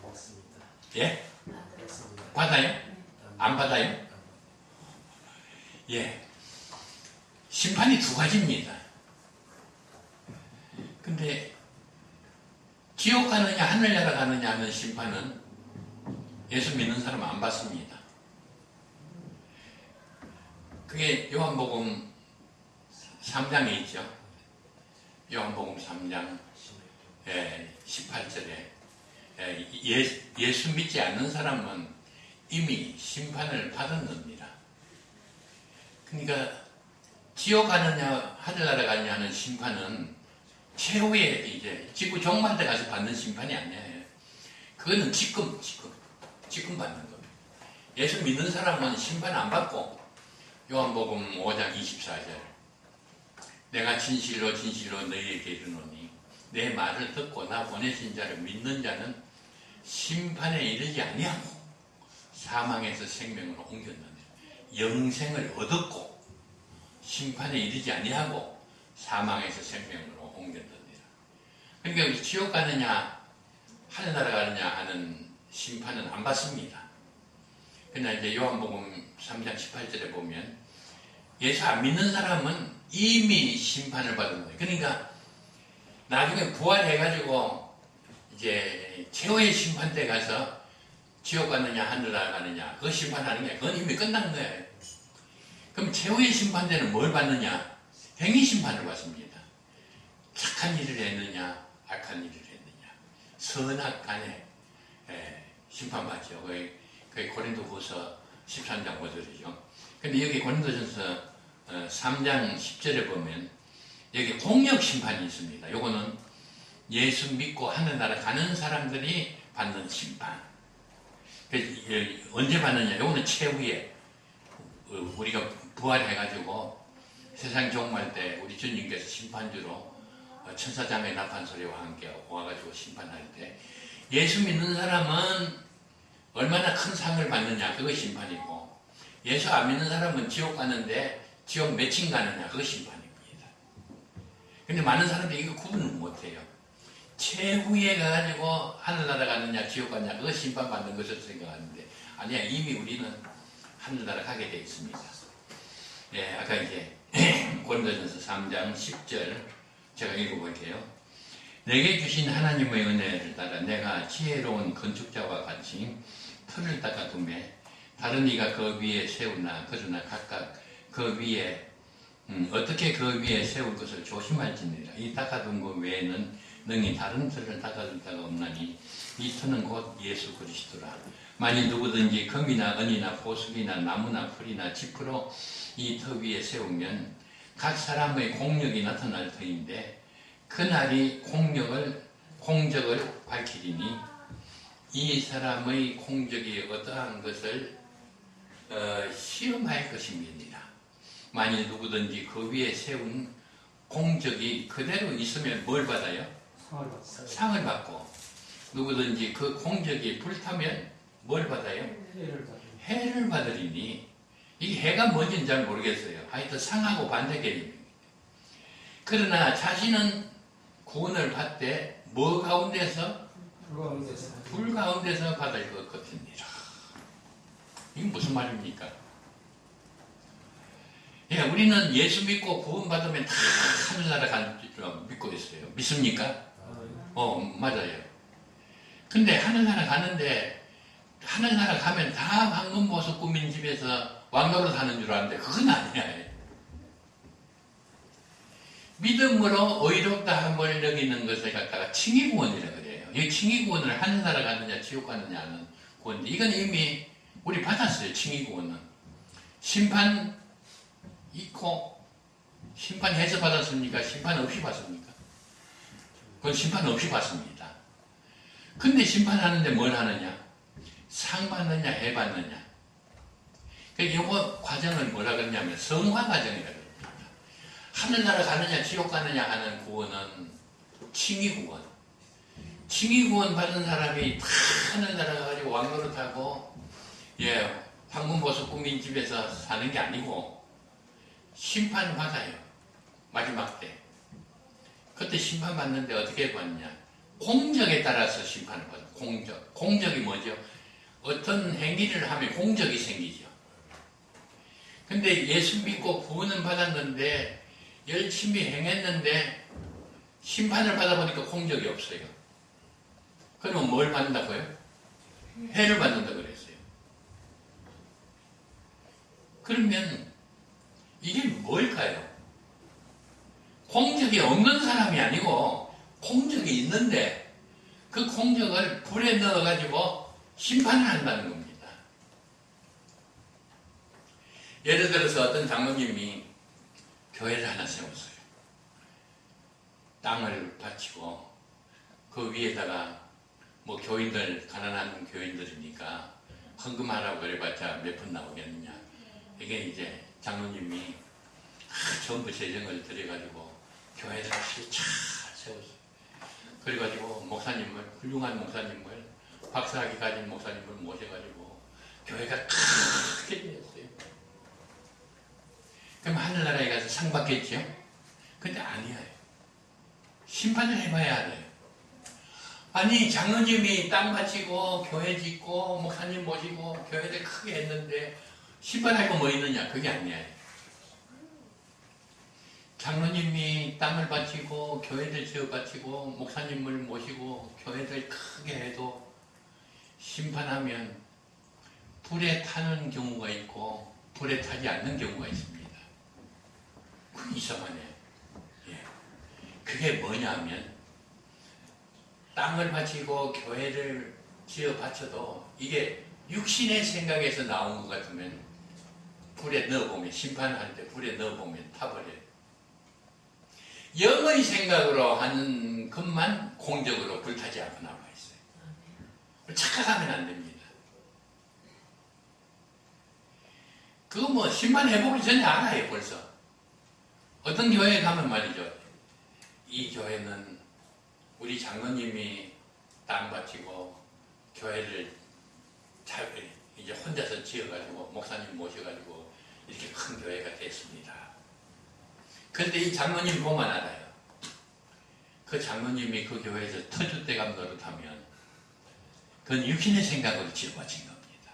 받습니다. 예? 받아요? 안 받아요? 예. 심판이 두 가지입니다. 근데 지옥 가느냐 하늘나라 가느냐 하는 심판은 예수 믿는 사람은 안 받습니다. 그게 요한복음 3장에 있죠. 요한복음 3장 18절에 예수 믿지 않는 사람은 이미 심판을 받았느니라. 그러니까 지옥 가느냐 하늘나라 가느냐 하는 심판은 최후의 이제 지구 종말 때 가서 받는 심판이 아니에요. 그거는 지금 받는 겁니다. 예수 믿는 사람은 심판 안 받고 요한복음 5장 24절 내가 진실로 진실로 너희에게 이르노니 내 말을 듣고 나 보내신 자를 믿는 자는 심판에 이르지 아니하고 사망에서 생명으로 옮겼느니라. 영생을 얻었고 심판에 이르지 아니하고 사망에서 생명으로 옮겼느니라. 그러니까 지옥 가느냐 하늘나라 가느냐 하는 심판은 안 받습니다. 그러나 이제 요한복음 3장 18절에 보면 예수 안 믿는 사람은 이미 심판을 받은 거예요. 그러니까 나중에 부활해가지고 이제 최후의 심판 때 가서 지옥 가느냐 하늘나라 가느냐 그거 심판하는 게 그건 이미 끝난 거예요. 그럼 최후의 심판 때는 뭘 받느냐? 행위 심판을 받습니다. 착한 일을 했느냐 악한 일을 했느냐 선악 간에 심판받죠. 그게 고린도후서 13장 5절이죠. 근데 여기 고린도전서 3장 10절에 보면 여기 공역 심판이 있습니다. 요거는 예수 믿고 하늘나라 가는 사람들이 받는 심판. 언제 받느냐? 요거는 최후에 우리가 부활해가지고 세상 종말 때 우리 주님께서 심판주로 천사장의 나팔 소리와 함께 와가지고 심판할 때 예수 믿는 사람은 얼마나 큰 상을 받느냐 그거 심판이고 예수 안 믿는 사람은 지옥 가는데 지옥 몇층 가느냐 그거 심판입니다. 근데 많은 사람들이 이거 구분을 못해요. 최후에 가가지고 하늘나라 가느냐 지옥 가느냐 그거 심판받는 것으로 생각하는데 아니야 이미 우리는 하늘나라 가게 되어 있습니다. 예, 아까 이제 고린도전서 3장 10절 제가 읽어볼게요. 내게 주신 하나님의 은혜를 따라 내가 지혜로운 건축자와 같이 틀을 닦아두매 다른 이가 그 위에 세우나 그러나 각각 그 위에 어떻게 그 위에 세울 것을 조심할지니라. 이 닦아둔 것 외에는 능히 다른 틀을 닦아둘 자가 없나니 이 틀은 곧 예수 그리스도라. 만일 누구든지 금이나 은이나 보석이나 나무나 풀이나 짚으로 이 터 위에 세우면 각 사람의 공력이 나타날 터인데 그날이 공적을 밝히리니 이 사람의 공적이 어떠한 것을 시험할 것입니다. 만일 누구든지 그 위에 세운 공적이 그대로 있으면 뭘 받아요? 상을 받고 누구든지 그 공적이 불타면 뭘 받아요? 해를 받으리니 이 해가 뭔지는 잘 모르겠어요. 하여튼 상하고 반대 개념입니다. 그러나 자신은 구원을 받되 뭐 가운데서? 불 가운데서 받을 것 같으니라. 이게 무슨 말입니까? 예, 우리는 예수 믿고 구원받으면 다 하늘나라 가는 줄 믿고 있어요. 믿습니까? 맞아요. 근데 하늘나라 가는데, 하늘나라 가면 다 황금보석 꾸민 집에서 왕노릇 하는 줄 아는데, 그건 아니야. 믿음으로 의롭다 함을 여기는 것을 갖다가 칭의구원이라고 그래요. 이 칭의구원을 하늘나라 가느냐, 지옥 가느냐 하는 구원인데, 이건 이미 우리 받았어요, 칭의구원은. 심판 있고, 심판해서 받았습니까? 심판 없이 받습니까? 그건 심판 없이 받습니다. 근데 심판하는데 뭘 하느냐? 상 받느냐, 해 받느냐. 이거 과정을 뭐라 그러냐면 성화 과정이라고 합니다. 하늘나라 가느냐, 지옥 가느냐 하는 구원은 칭의구원. 칭의구원 받은 사람이 다 하늘나라 가가지고 왕노릇하고, 황금보석 꾸민 집에서 사는 게 아니고, 심판 받아요. 마지막 때. 그때 심판 받는데 어떻게 받냐? 공적에 따라서 심판을 받아요. 공적. 공적이 뭐죠? 어떤 행위를 하면 공적이 생기죠. 근데 예수 믿고 구원은 받았는데 열심히 행했는데 심판을 받아보니까 공적이 없어요. 그러면 뭘 받는다고요? 해를 받는다고 그랬어요. 그러면 이게 뭘까요? 공적이 없는 사람이 아니고 공적이 있는데 그 공적을 불에 넣어가지고 심판을 한다는 겁니다. 예를 들어서 어떤 장로님이 교회를 하나 세웠어요. 땅을 바치고 그 위에다가 뭐 교인들, 가난한 교인들이니까 헌금하라고 그래봤자 몇 푼 나오겠느냐. 이게 이제 장로님이 전부 재정을 들여가지고 교회를 잘 세웠어요. 그래가지고 목사님을, 훌륭한 목사님을, 박사학위 가진 목사님을 모셔가지고 교회가 크게 되었어요. 그럼 하늘나라에 가서 상 받겠죠? 근데 아니에요. 심판을 해봐야 돼요. 아니, 장로님이 땅 바치고 교회 짓고 목사님 모시고 교회를 크게 했는데 심판할 거 뭐 있느냐? 그게 아니에요. 장로님이 땅을 바치고 교회를 지어 바치고 목사님을 모시고 교회를 크게 해도 심판하면 불에 타는 경우가 있고 불에 타지 않는 경우가 있습니다. 그게 이상하네요. 그게 뭐냐면 땅을 바치고 교회를 지어 바쳐도 이게 육신의 생각에서 나온 것 같으면 불에 넣어보면, 심판할 때 불에 넣어보면 타버려요. 영의 생각으로 하는 것만 공적으로 불타지 않고 남아있어요. 착각하면 안 됩니다. 그거 뭐 심판해보기 전에 알아요, 벌써. 어떤 교회에 가면 말이죠. 이 교회는 우리 장로님이 땅 바치고 교회를 잘 이제 혼자서 지어가지고 목사님 모셔가지고 이렇게 큰 교회가 됐습니다. 그런데 이 장로님 보면 알아요. 그 장로님이 그 교회에서 터줏대감 노릇하면 그건 육신의 생각으로 지어바친 겁니다.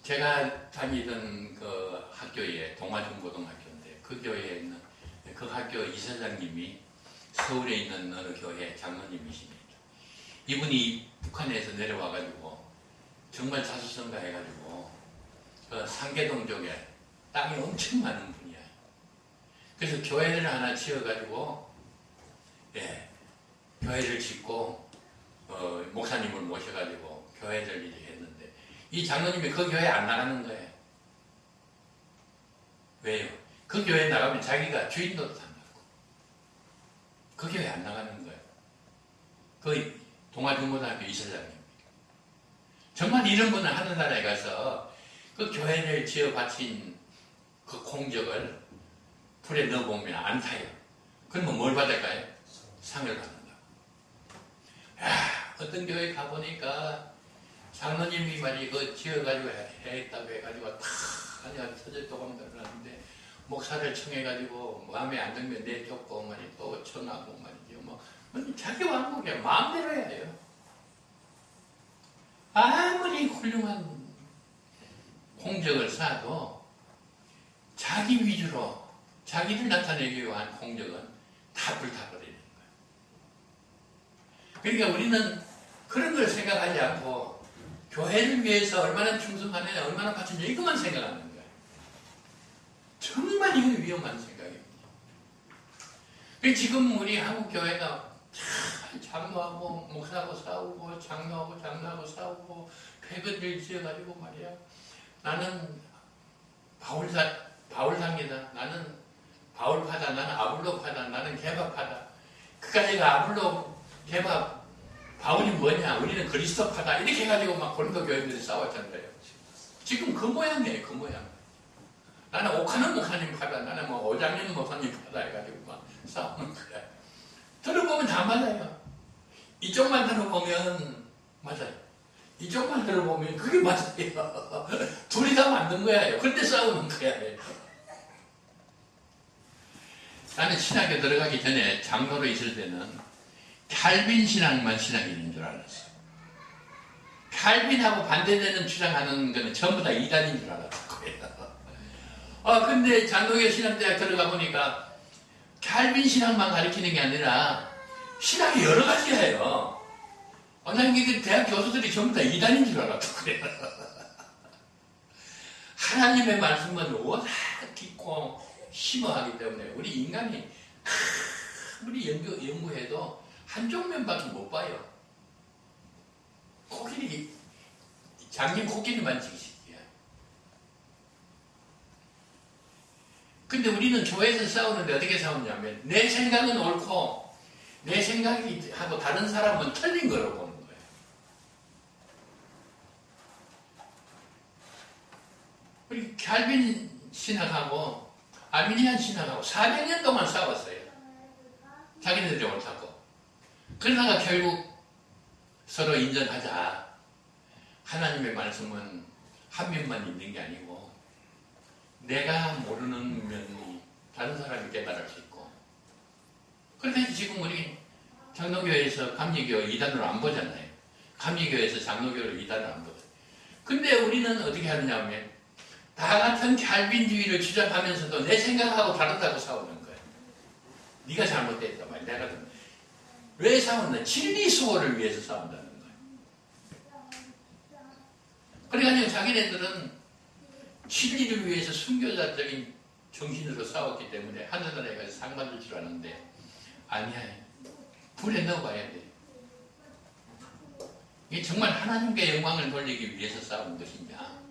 제가 다니던 그 학교에 동아중고등학교인데 그 교회에 있는 그 학교 이사장님이 서울에 있는 어느 교회 장로님이십니다. 이분이 북한에서 내려와가지고 정말 자수성가 해가지고 그 상계동 쪽에 땅이 엄청 많은 분이야. 그래서 교회를 하나 지어가지고 교회를 짓고 목사님을 모셔가지고 교회를 이제 했는데 이 장로님이 그 교회 안 나가는 거예요. 왜요? 그 교회 나가면 자기가 주인 노릇한다고. 그 교회 안 나가는 거예요. 그 동아중고등학교 이사장입니다. 정말 이런 분은 하늘나라에 가서 그 교회를 지어 바친 그 공적을 불에 넣어보면 안 타요. 그러면 뭘 받을까요? 상을 받는다고. 어떤 교회 가보니까 장로님이 말이 그 지어가지고 했다고 해가지고 다 그냥 터질도감들을 하는데 목사를 청해가지고 마음에 안 들면 내쫓고 말이 또 청하고 말이죠. 뭐 자기 왕국이야. 마음대로 해야 해요. 아무리 훌륭한 공적을 쌓아도 자기 위주로 자기를 나타내기 위한 공적은 다 불타버리는 거예요. 그러니까 우리는 그런 걸 생각하지 않고 교회를 위해서 얼마나 충성하느냐, 얼마나 바치냐 이것만 생각하는 거예요. 정말 이건 위험한 생각입니다. 지금 우리 한국 교회가 장로하고 목사하고 싸우고 장로하고 싸우고 폐거를 지어가지고 말이야. 나는 바울상이다. 나는 바울파다. 나는 아볼로파다. 나는 개바파다. 그까지가 아볼로, 개바, 바울이 뭐냐? 우리는 그리스도파다. 이렇게 해가지고 막 고린도 교인들이 싸웠잖아요. 지금 그 모양이에요. 그 모양. 나는 오카는 목사님 파다. 나는 뭐 오장님 목사님 파다. 해가지고 막 싸우는 거야. 들어보면 다 맞아요. 이쪽만 들어보면 맞아요. 이쪽만 들어보면 그게 맞아요. 둘이 다 맞는 거야. 그런데 싸우는 거야. 나는 신학에 들어가기 전에 장로로 있을 때는 칼빈 신학만 신학이 있는 줄 알았어. 칼빈하고 반대되는 주장하는 거는 전부 다 이단인 줄 알았고요. 근데 장로교 신학대학 들어가 보니까 칼빈 신학만 가르치는 게 아니라 신학이 여러 가지예요. 난 그 대학 교수들이 전부 다 이단인 줄 알았고 그래요. 하나님의 말씀은 워낙 깊고 심오하기 때문에 우리 인간이 아무리 연구해도 한쪽 면밖에 못 봐요. 장님 코끼리만 지키시기야. 근데 우리는 교회에서 싸우는데 어떻게 싸우냐면 내 생각은 옳고 내 생각이 하고 다른 사람은 틀린 거로 보는 거예요. 우리 칼빈 신학하고 아미니안 신학하고 400년 동안 싸웠어요. 자기네들이 옳다고. 그러다가 결국 서로 인정하자. 하나님의 말씀은 한 면만 있는 게 아니고 내가 모르는 면이 다른 사람이 깨달을 수 있고. 그런데 지금 우리 장로교에서 감리교 이단으로 안 보잖아요. 감리교에서 장로교를 이단으로 안 보죠. 근데 우리는 어떻게 하느냐 하면 다 같은 칼빈주의를 주장하면서도 내 생각하고 다르다고 싸우는 거예요. 네가 잘못됐다 말이야. 내가 왜 싸웠나? 진리 수호를 위해서 싸운다는 거예요. 그래가지고 자기네들은 진리를 위해서 순교자적인 정신으로 싸웠기 때문에 하늘나라에 가서 상 받을 줄 아는데 아니야. 불에 넣어봐야 돼. 이게 정말 하나님께 영광을 돌리기 위해서 싸우는 것이냐?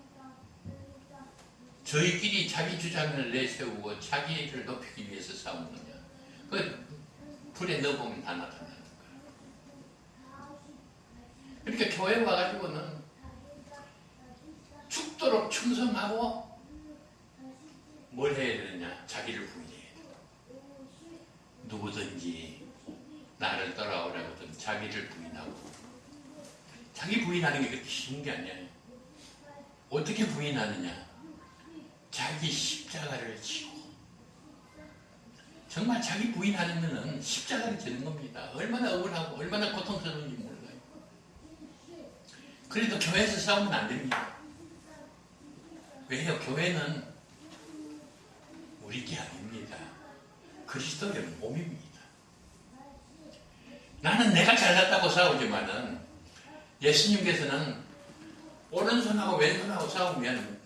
저희끼리 자기 주장을 내세우고 자기를 높이기 위해서 싸우는 거냐? 그 불에 넣어보면 다 나타나는 거야. 그러니까 교회 와가지고는 죽도록 충성하고 뭘 해야 되느냐? 자기를 부인해야 돼. 누구든지 나를 따라오라거든 자기를 부인하고. 자기 부인하는 게 그렇게 쉬운 게 아니야. 어떻게 부인하느냐? 자기 십자가를 지고. 정말 자기 부인하는 것은 십자가를 지는 겁니다. 얼마나 억울하고 얼마나 고통스러운지 몰라요. 그래도 교회에서 싸우면 안 됩니다. 왜요? 교회는 우리 게 아닙니다. 그리스도의 몸입니다. 나는 내가 잘났다고 싸우지만은 예수님께서는 오른손하고 왼손하고 싸우면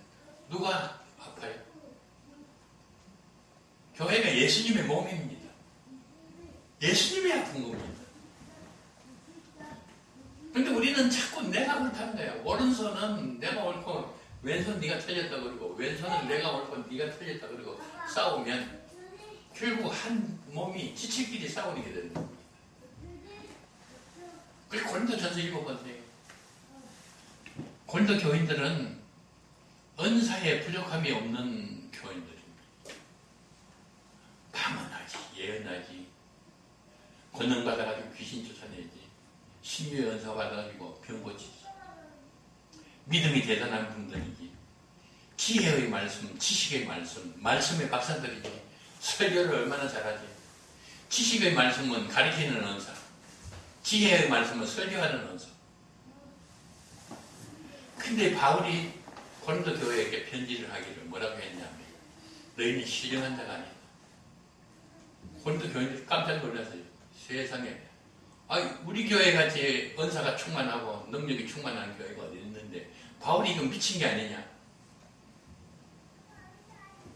누가 아파요? 교회가 예수님의 몸입니다. 예수님이 아픈 겁니다. 그런데 우리는 자꾸 내가 옳다는 거예요. 오른손은 내가 옳고 왼손 네가 틀렸다 그러고 왼손은 내가 옳고 네가 틀렸다 그러고 싸우면 결국 한 몸이 지체끼리 싸우게 되는 겁니다. 그래서 고린도전서 읽어보세요. 고린도 교인들은 은사에 부족함이 없는 교인들입니다. 방언하지, 예언하지, 권능 받아가지고 귀신 쫓아내지, 신유의 은사 받아가지고 병 고치지, 믿음이 대단한 분들이지, 지혜의 말씀, 지식의 말씀, 말씀의 박사들이지, 설교를 얼마나 잘하지. 지식의 말씀은 가르치는 은사, 지혜의 말씀을 설교하는 언서. 근데 바울이 고린도 교회에게 편지를 하기를 뭐라고 했냐면 너희는 신령한 자가 아니다. 고린도 교인들이 깜짝 놀랐어요. 세상에 우리 교회같이 은사가 충만하고 능력이 충만한 교회가 어디 있는데 바울이 이거 미친 게 아니냐.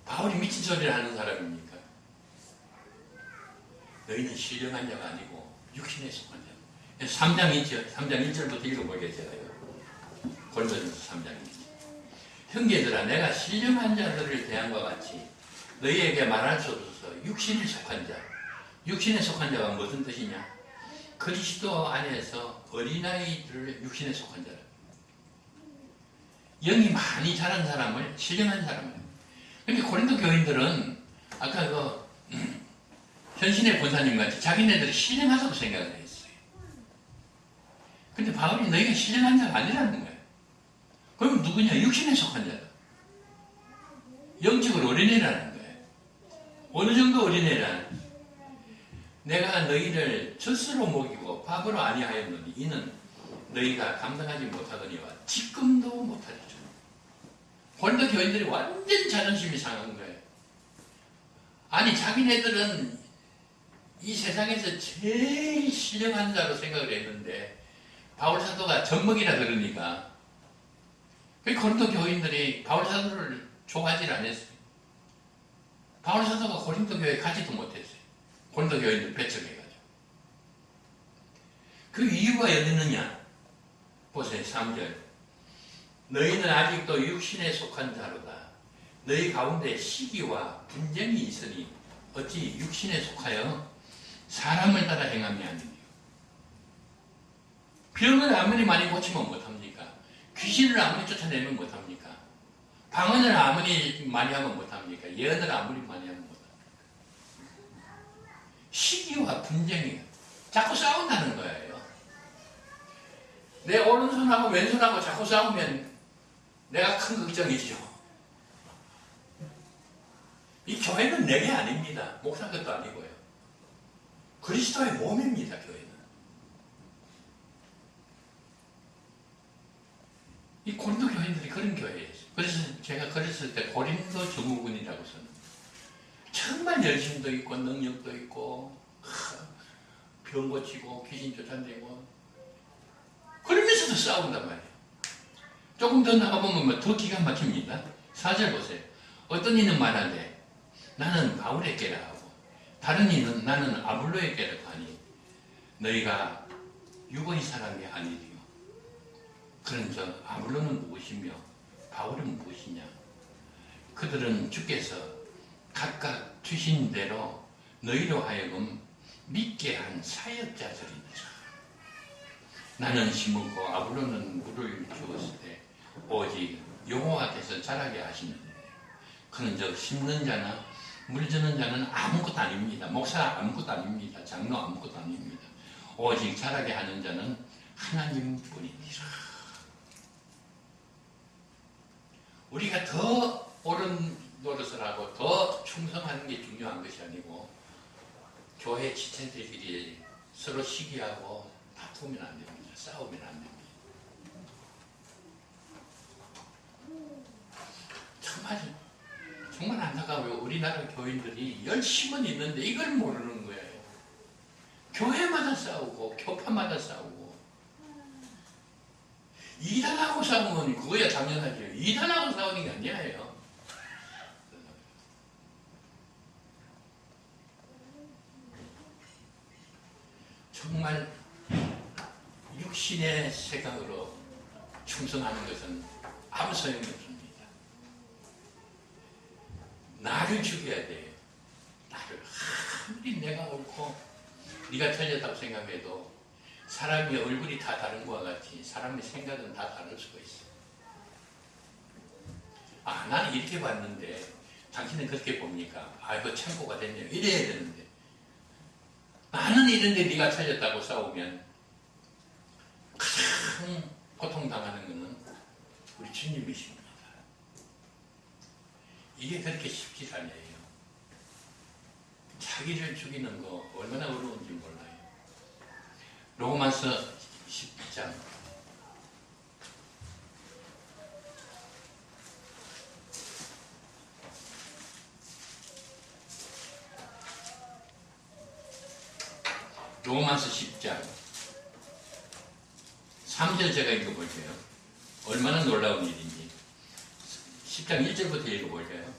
바울이 미친 소리를 하는 사람입니까? 너희는 신령한 자가 아니고 육신에 속한 자. 3장 1절, 3장 1절부터 읽어보겠어요. 고린도전서 3장 1절. 형제들아, 내가 신령한 자들을 대함과 같이 너희에게 말할 수 없어서 육신에 속한 자. 육신에 속한 자가 무슨 뜻이냐? 그리스도 안에서 어린아이들을 육신에 속한 자라. 영이 많이 자란 사람을 신령한 사람을. 근데 고린도 교인들은 아까 현신의 권사님 같이 자기네들이 신령하다고 생각을 했어요. 근데 바울이 너희가 신령한 자가 아니라는 거예요. 그럼 누구냐? 육신에 속한 자다. 영적으로 어린애라는 거예요. 어느 정도 어린애라는. 내가 너희를 젖으로 먹이고 밥으로 아니하였노니 이는 너희가 감당하지 못하더니와 지금도 못하리라. 고린도 교인들이 완전 자존심이 상한 거예요. 아니 자기네들은 이 세상에서 제일 신령한 자로 생각을 했는데 바울 사도가 젖먹이라 그러니까 고린도 교인들이 바울 사도를 좋아하지 않았어요. 바울 사도가 고린도 교회에 가지도 못했어요. 고린도 교인들 배척해가지고. 그 이유가 어디 있느냐? 보세요. 3절. 너희는 아직도 육신에 속한 자로다. 너희 가운데 시기와 분쟁이 있으니 어찌 육신에 속하여 사람을 따라 행함이 아니니요. 병을 아무리 많이 고치면 못합니까? 귀신을 아무리 쫓아내면 못합니까? 방언을 아무리 많이 하면 못합니까? 예언을 아무리 많이 하면 못합니까? 시기와 분쟁이 자꾸 싸운다는 거예요. 내 오른손하고 왼손하고 자꾸 싸우면 내가 큰 걱정이죠. 이 교회는 내게 아닙니다. 목사 것도 아니고요. 그리스도의 몸입니다. 교회는. 이 고린도 교인들이 그런 교회예요. 그래서 제가 그랬을 때 고린도 증후군이라고 써는 정말 열심도 있고 능력도 있고 병 고치고 귀신 쫓아내고 그러면서도 싸운단 말이에요. 조금 더 나가보면 더 기가 막힙니다. 4절 보세요. 어떤 이는 말하되 나는 바울에게라 하고 다른 이는 나는 아볼로에게라고 하니 너희가 육의 사람이 아니리요. 그런즉 아볼로는 무엇이며 바울은 무엇이냐? 그들은 주께서 각각 주신 대로 너희로 하여금 믿게 한 사역자들이니라. 나는 심었고 아볼로는 물을 주었을 때 오직 여호와께서 자라게 하시는데 그런즉 심는 자나 물 주는 자는 아무것도 아닙니다. 목사 아무것도 아닙니다. 장로 아무것도 아닙니다. 오직 자라게 하는 자는 하나님뿐이니라. 우리가 더 옳은 노릇을 하고 더 충성하는 게 중요한 것이 아니고 교회 지체들끼리 서로 시기하고 다투면 안 됩니다. 싸우면 안 됩니다. 정말 안타까워요. 우리나라 교인들이 열심은 있는데 이걸 모르는 거예요. 교회마다 싸우고 교파마다 싸우고 이단하고 싸우면 그거야 당연하죠. 이단하고 싸우는 게 아니에요. 정말 육신의 생각으로 충성하는 것은 아무 소용이 없습니다. 나를 죽여야 돼요. 나를. 아무리 내가 옳고 네가 틀렸다고 생각해도 사람이 얼굴이 다 다른 것과 같이 사람의 생각은 다 다를 수가 있어요. 아, 나는 이렇게 봤는데 당신은 그렇게 봅니까? 아, 이거 참고가 됐네요. 이래야 되는데 나는 이런데 네가 틀렸다고 싸우면 가장 고통당하는 것은 우리 주님이십니다. 이게 그렇게 쉽지 않아요. 자기를 죽이는 거 얼마나 어려운지 몰라요. 로마서 10장 로마서 10장 3절 제가 읽어볼게요. 얼마나 놀라운 일인지. 10장 1절부터 읽어볼게요.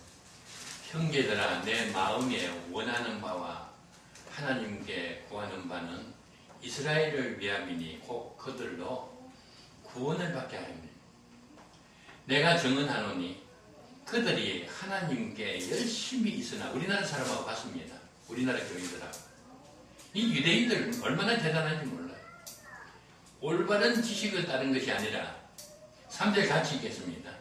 형제들아, 내 마음에 원하는 바와 하나님께 구하는 바는 이스라엘을 위함이니 곧 그들로 구원을 받게 하렵니다. 내가 증언하노니 그들이 하나님께 열심히 있으나, 우리나라 사람하고 같습니다. 우리나라 교인들하고. 이 유대인들 얼마나 대단한지 몰라요. 올바른 지식을 따른 것이 아니라 3절 같이 읽겠습니다.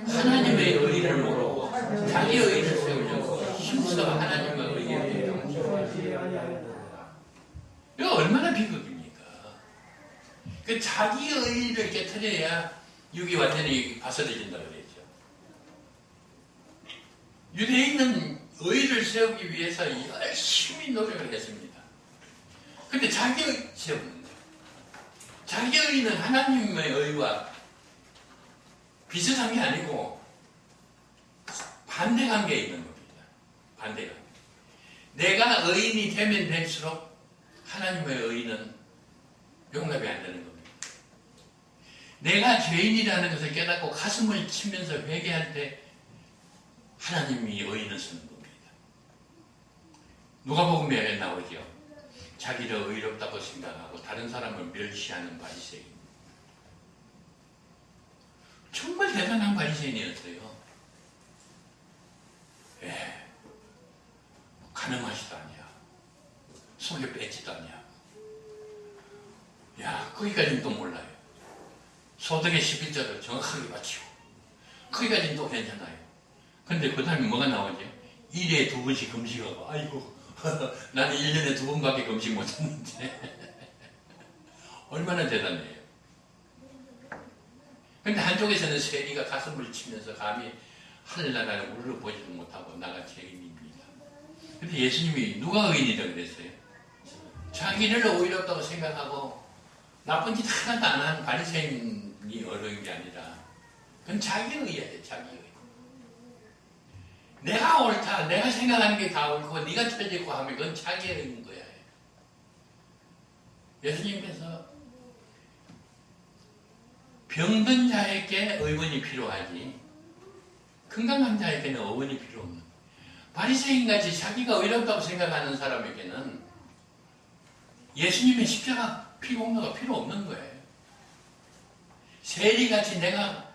하나님의 의의를 모르고 자기 의의를 세우려고 힘써 하나님의 의의를 이거 얼마나 비극입니까? 그 자기 의의를 깨트려야 육이 완전히 바스러진다 그랬죠. 유대인은 의의를 세우기 위해서 열심히 노력을 했습니다. 근데 자기 의의 세우는 거예요. 자기 의의는 하나님의 의의와 비슷한 게 아니고 반대 관계에 있는 겁니다. 반대 관계. 내가 의인이 되면 될수록 하나님의 의의는 용납이 안 되는 겁니다. 내가 죄인이라는 것을 깨닫고 가슴을 치면서 회개할 때 하나님이 의인을 쓰는 겁니다. 누가복음에 나오죠. 자기를 의롭다고 생각하고 다른 사람을 멸시하는 바리새인. 정말 대단한 바리새인이었어요. 가늠하지도 않냐, 속에 뺏지도 않냐. 야, 거기까지는 또 몰라요. 소득의 11절을 정확하게 바치고 거기까지는 또 괜찮아요. 근데 그 다음에 뭐가 나오죠? 1회에 2번씩 금식하고, 아이고 나는 1년에 2번밖에 금식 못했는데 얼마나 대단해요. 근데 한쪽에서는 세리가 가슴을 치면서 감히 하늘나라를 물러보지도 못하고 나가 죄인입니다. 근데 예수님이 누가 의인이라고 그랬어요? 자기를 의롭다고 생각하고 나쁜 짓 하나도 안 한 바리새인이 어려운 게 아니라 그건 자기 의예요. 자기 의. 내가 옳다, 내가 생각하는 게 다 옳고 네가 틀리고 하면 그건 자기 의인 거야. 예수님께서 병든 자에게 의원이 필요하지 건강한 자에게는 의원이 필요 없는, 바리새인같이 자기가 의롭다고 생각하는 사람에게는 예수님의 십자가 피공로가 필요 없는 거예요. 세리같이 내가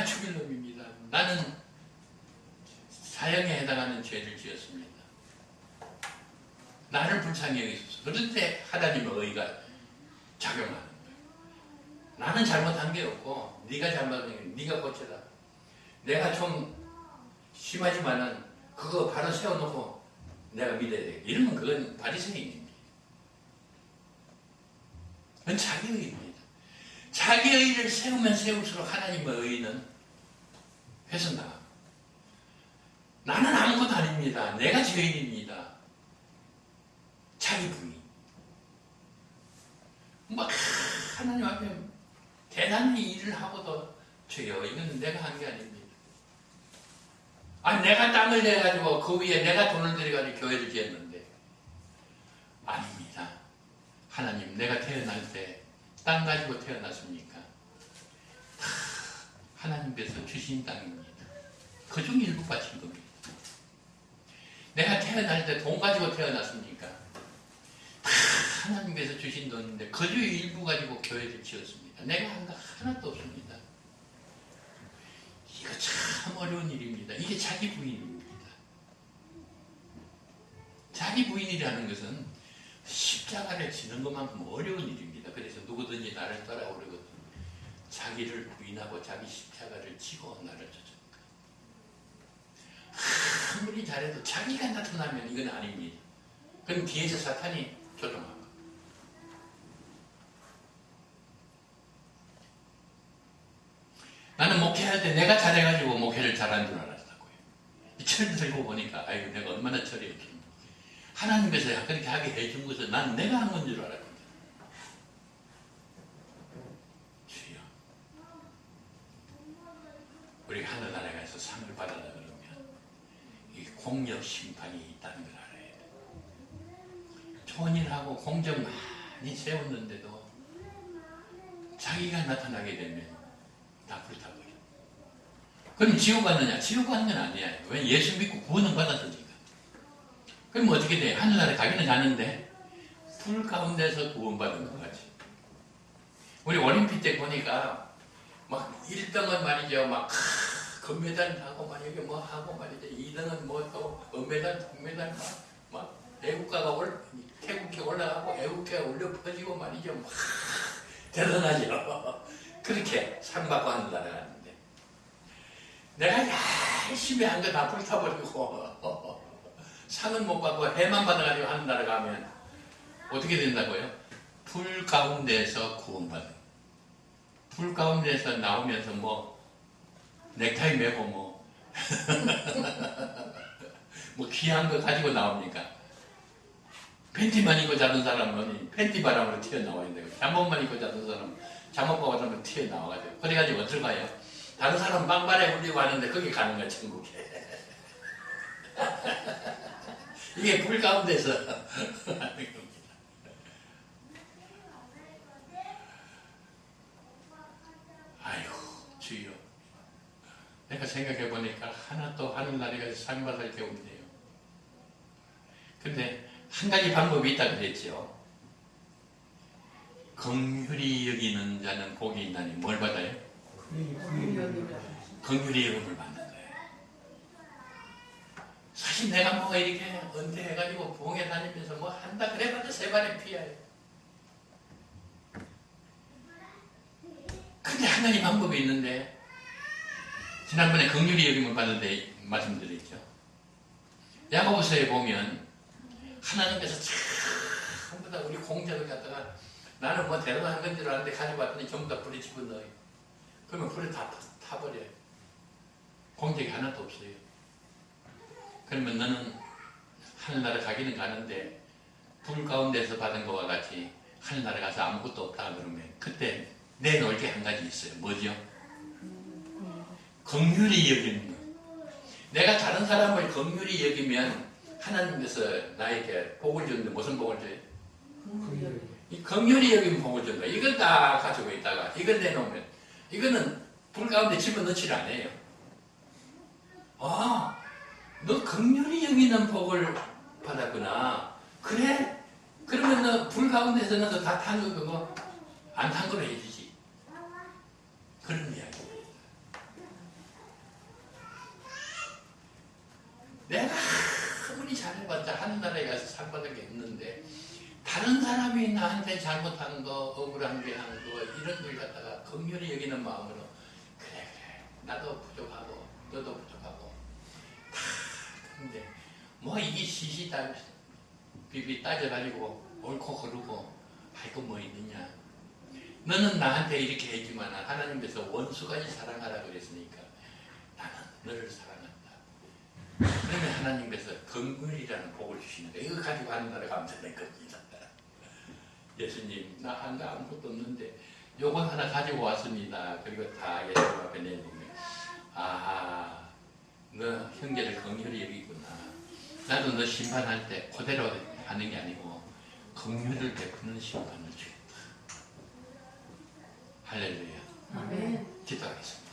죽일 놈입니다. 나는 사형에 해당하는 죄를 지었습니다. 나를 불쌍히 여기소서. 그럴 때 하나님의 의의가 작용하는 거예요. 나는 잘못한 게 없고 네가 잘못한 게 네가 고쳐라. 내가 좀 심하지만은 그거 바로 세워놓고 내가 믿어야 돼. 이러면 그건 바리새인입니다. 그건 자기 의입니다. 자기 의를 세우면 세울수록 하나님의 의는 훼손당합니다. 나는 아무것도 아닙니다. 내가 죄인입니다. 자기 부인. 막 하나님 앞에 대단히 일을 하고도 죄요. 이건 내가 한 게 아닙니다. 내가 땅을 내가지고 그 위에 내가 돈을 들여가지고 교회를 지었는데 아닙니다. 하나님, 내가 태어날 때 땅 가지고 태어났습니까? 다 하나님께서 주신 땅입니다. 그중 일부 바친 겁니다. 내가 태어날 때 돈 가지고 태어났습니까? 다 하나님께서 주신 돈인데 그중 일부 가지고 교회를 지었습니다. 내가 한 거 하나도 없습니다. 이거 참 어려운 일입니다. 이게 자기 부인입니다. 자기 부인이라는 것은 십자가를 지는 것만큼 어려운 일입니다. 그래서 누구든지 나를 따라오려거든 자기를 부인하고 자기 십자가를 지고 나를 쫓아옵니다. 아무리 잘해도 자기가 나타나면 이건 아닙니다. 그럼 뒤에서 사탄이 조종합니다. 나는 목회할 때 내가 잘해가지고 목회를 잘한 줄 알았다고요. 철 들고 보니까 아이고 내가 얼마나 철이 없습니다. 하나님께서 그렇게 하게 해준 것은 난 내가 한 건 줄 알았거든요. 우리가 하늘나라에 가서 상을 받아라 그러면 이 공적 심판이 있다는 걸 알아야 돼. 좋은 일하고 공적 많이 세웠는데도 자기가 나타나게 되면 다 불타버려. 그럼 지옥 갔느냐? 지옥 가는 건 아니야. 왜? 예수 믿고 구원은 받았으니까. 그럼 어떻게 돼? 하늘나라에 가기는 가는데 불 가운데서 구원받은 것 같이. 우리 올림픽 때 보니까 막 1등은 말이죠. 막 금메달 하고 막 여기 뭐 하고 말이죠. 2등은 뭐 또 은메달, 동메달 막 애국가가 태국기 올라가고 애국가가 올려 퍼지고 말이죠. 막 대단하죠. 그렇게 상 받고 하는 나라 갔는데 내가 열심히 한 거 다 불타버리고 상은 못 받고 해만 받아가지고 하는 나라 가면 어떻게 된다고요? 불 가운데서 구원받은. 불 가운데서 나오면서 뭐 넥타이 매고 뭐 뭐 귀한 거 가지고 나옵니까? 팬티만 입고 자던 사람은 팬티 바람으로 튀어나와야 되고 잠옷만 입고 자던 사람은 잠옷 바람으로 튀어나와가지고 그래가지고 어떨 가요? 다른 사람 빵발에 울리고 하는데 거기 가는 거야 천국에. 이게 불 가운데서 하는 겁니다. 아이고 주여, 내가 생각해보니까 하나 또 하늘나라에 가서 상 받을 게 없네요. 근데 한 가지 방법이 있다 그랬죠. 긍휼히 여기는 자는 복이 있나니 뭘 받아요? 긍휼히 여김을 받는 거예요. 사실 내가 뭐 이렇게 은퇴해가지고 봉에 다니면서 뭐 한다 그래봐도 세 발의 피해요. 근데 하나님 방법이 있는데 지난번에 긍휼히 여김을 받을 때 말씀드렸죠. 야고보서에 보면 하나님께서 전부 다 우리 공작을 갖다가 나는 뭐 대단한 건 줄 알았는데 가지고 왔더니 전부 다 불에 집어넣어요. 그러면 불에 다 타버려요. 공작이 하나도 없어요. 그러면 너는 하늘나라 가기는 가는데 불 가운데서 받은 것과 같이 하늘나라 가서 아무것도 없다 그러면 그때 내놓을 게 한 가지 있어요. 뭐죠? 긍휼히 여기는 거. 내가 다른 사람을 긍휼히 여기면 하나님께서 나에게 복을 주는데 무슨 복을 줘요? 이 긍휼히 여기면 복을 준다. 이걸 다 가지고 있다가 이걸 내놓으면 이거는 불 가운데 집어넣질 않아요. 아, 너 긍휼히 여기는 복을 받았구나. 그래? 그러면 너 불 가운데서 너도 다 탄 거 그거 안 탄 거로 해주지. 그런 이야기. 내가 아무리 잘해봤자 하늘나라에 가서 상 받은 게 없는데 다른 사람이 나한테 잘못한 거, 억울한 게 한 거 이런 걸 갖다가 긍휼히 여기는 마음으로 그래 나도 부족하고 너도 부족하고 다 근데 뭐 이게 비비 따져가지고 옳고 그르고 할 거 뭐 있느냐. 너는 나한테 이렇게 했지만 하나님께서 원수까지 사랑하라 그랬으니까 나는 너를 사랑한다. 그러면 하나님께서 긍휼이라는 복을 주시는 거예요. 이거 가지고 하늘나라 가면 되는 겁니다. 예수님 나 한 거 아무것도 없는데 요거 하나 가지고 왔습니다. 그리고 다 예수 앞에 내놓으면 아하 너 형제를 긍휼히 여기구나. 나도 너 심판할 때 그대로 하는 게 아니고 긍휼을 베푸는 심판을 주겠다. 할렐루야. 아멘. 기도하겠습니다.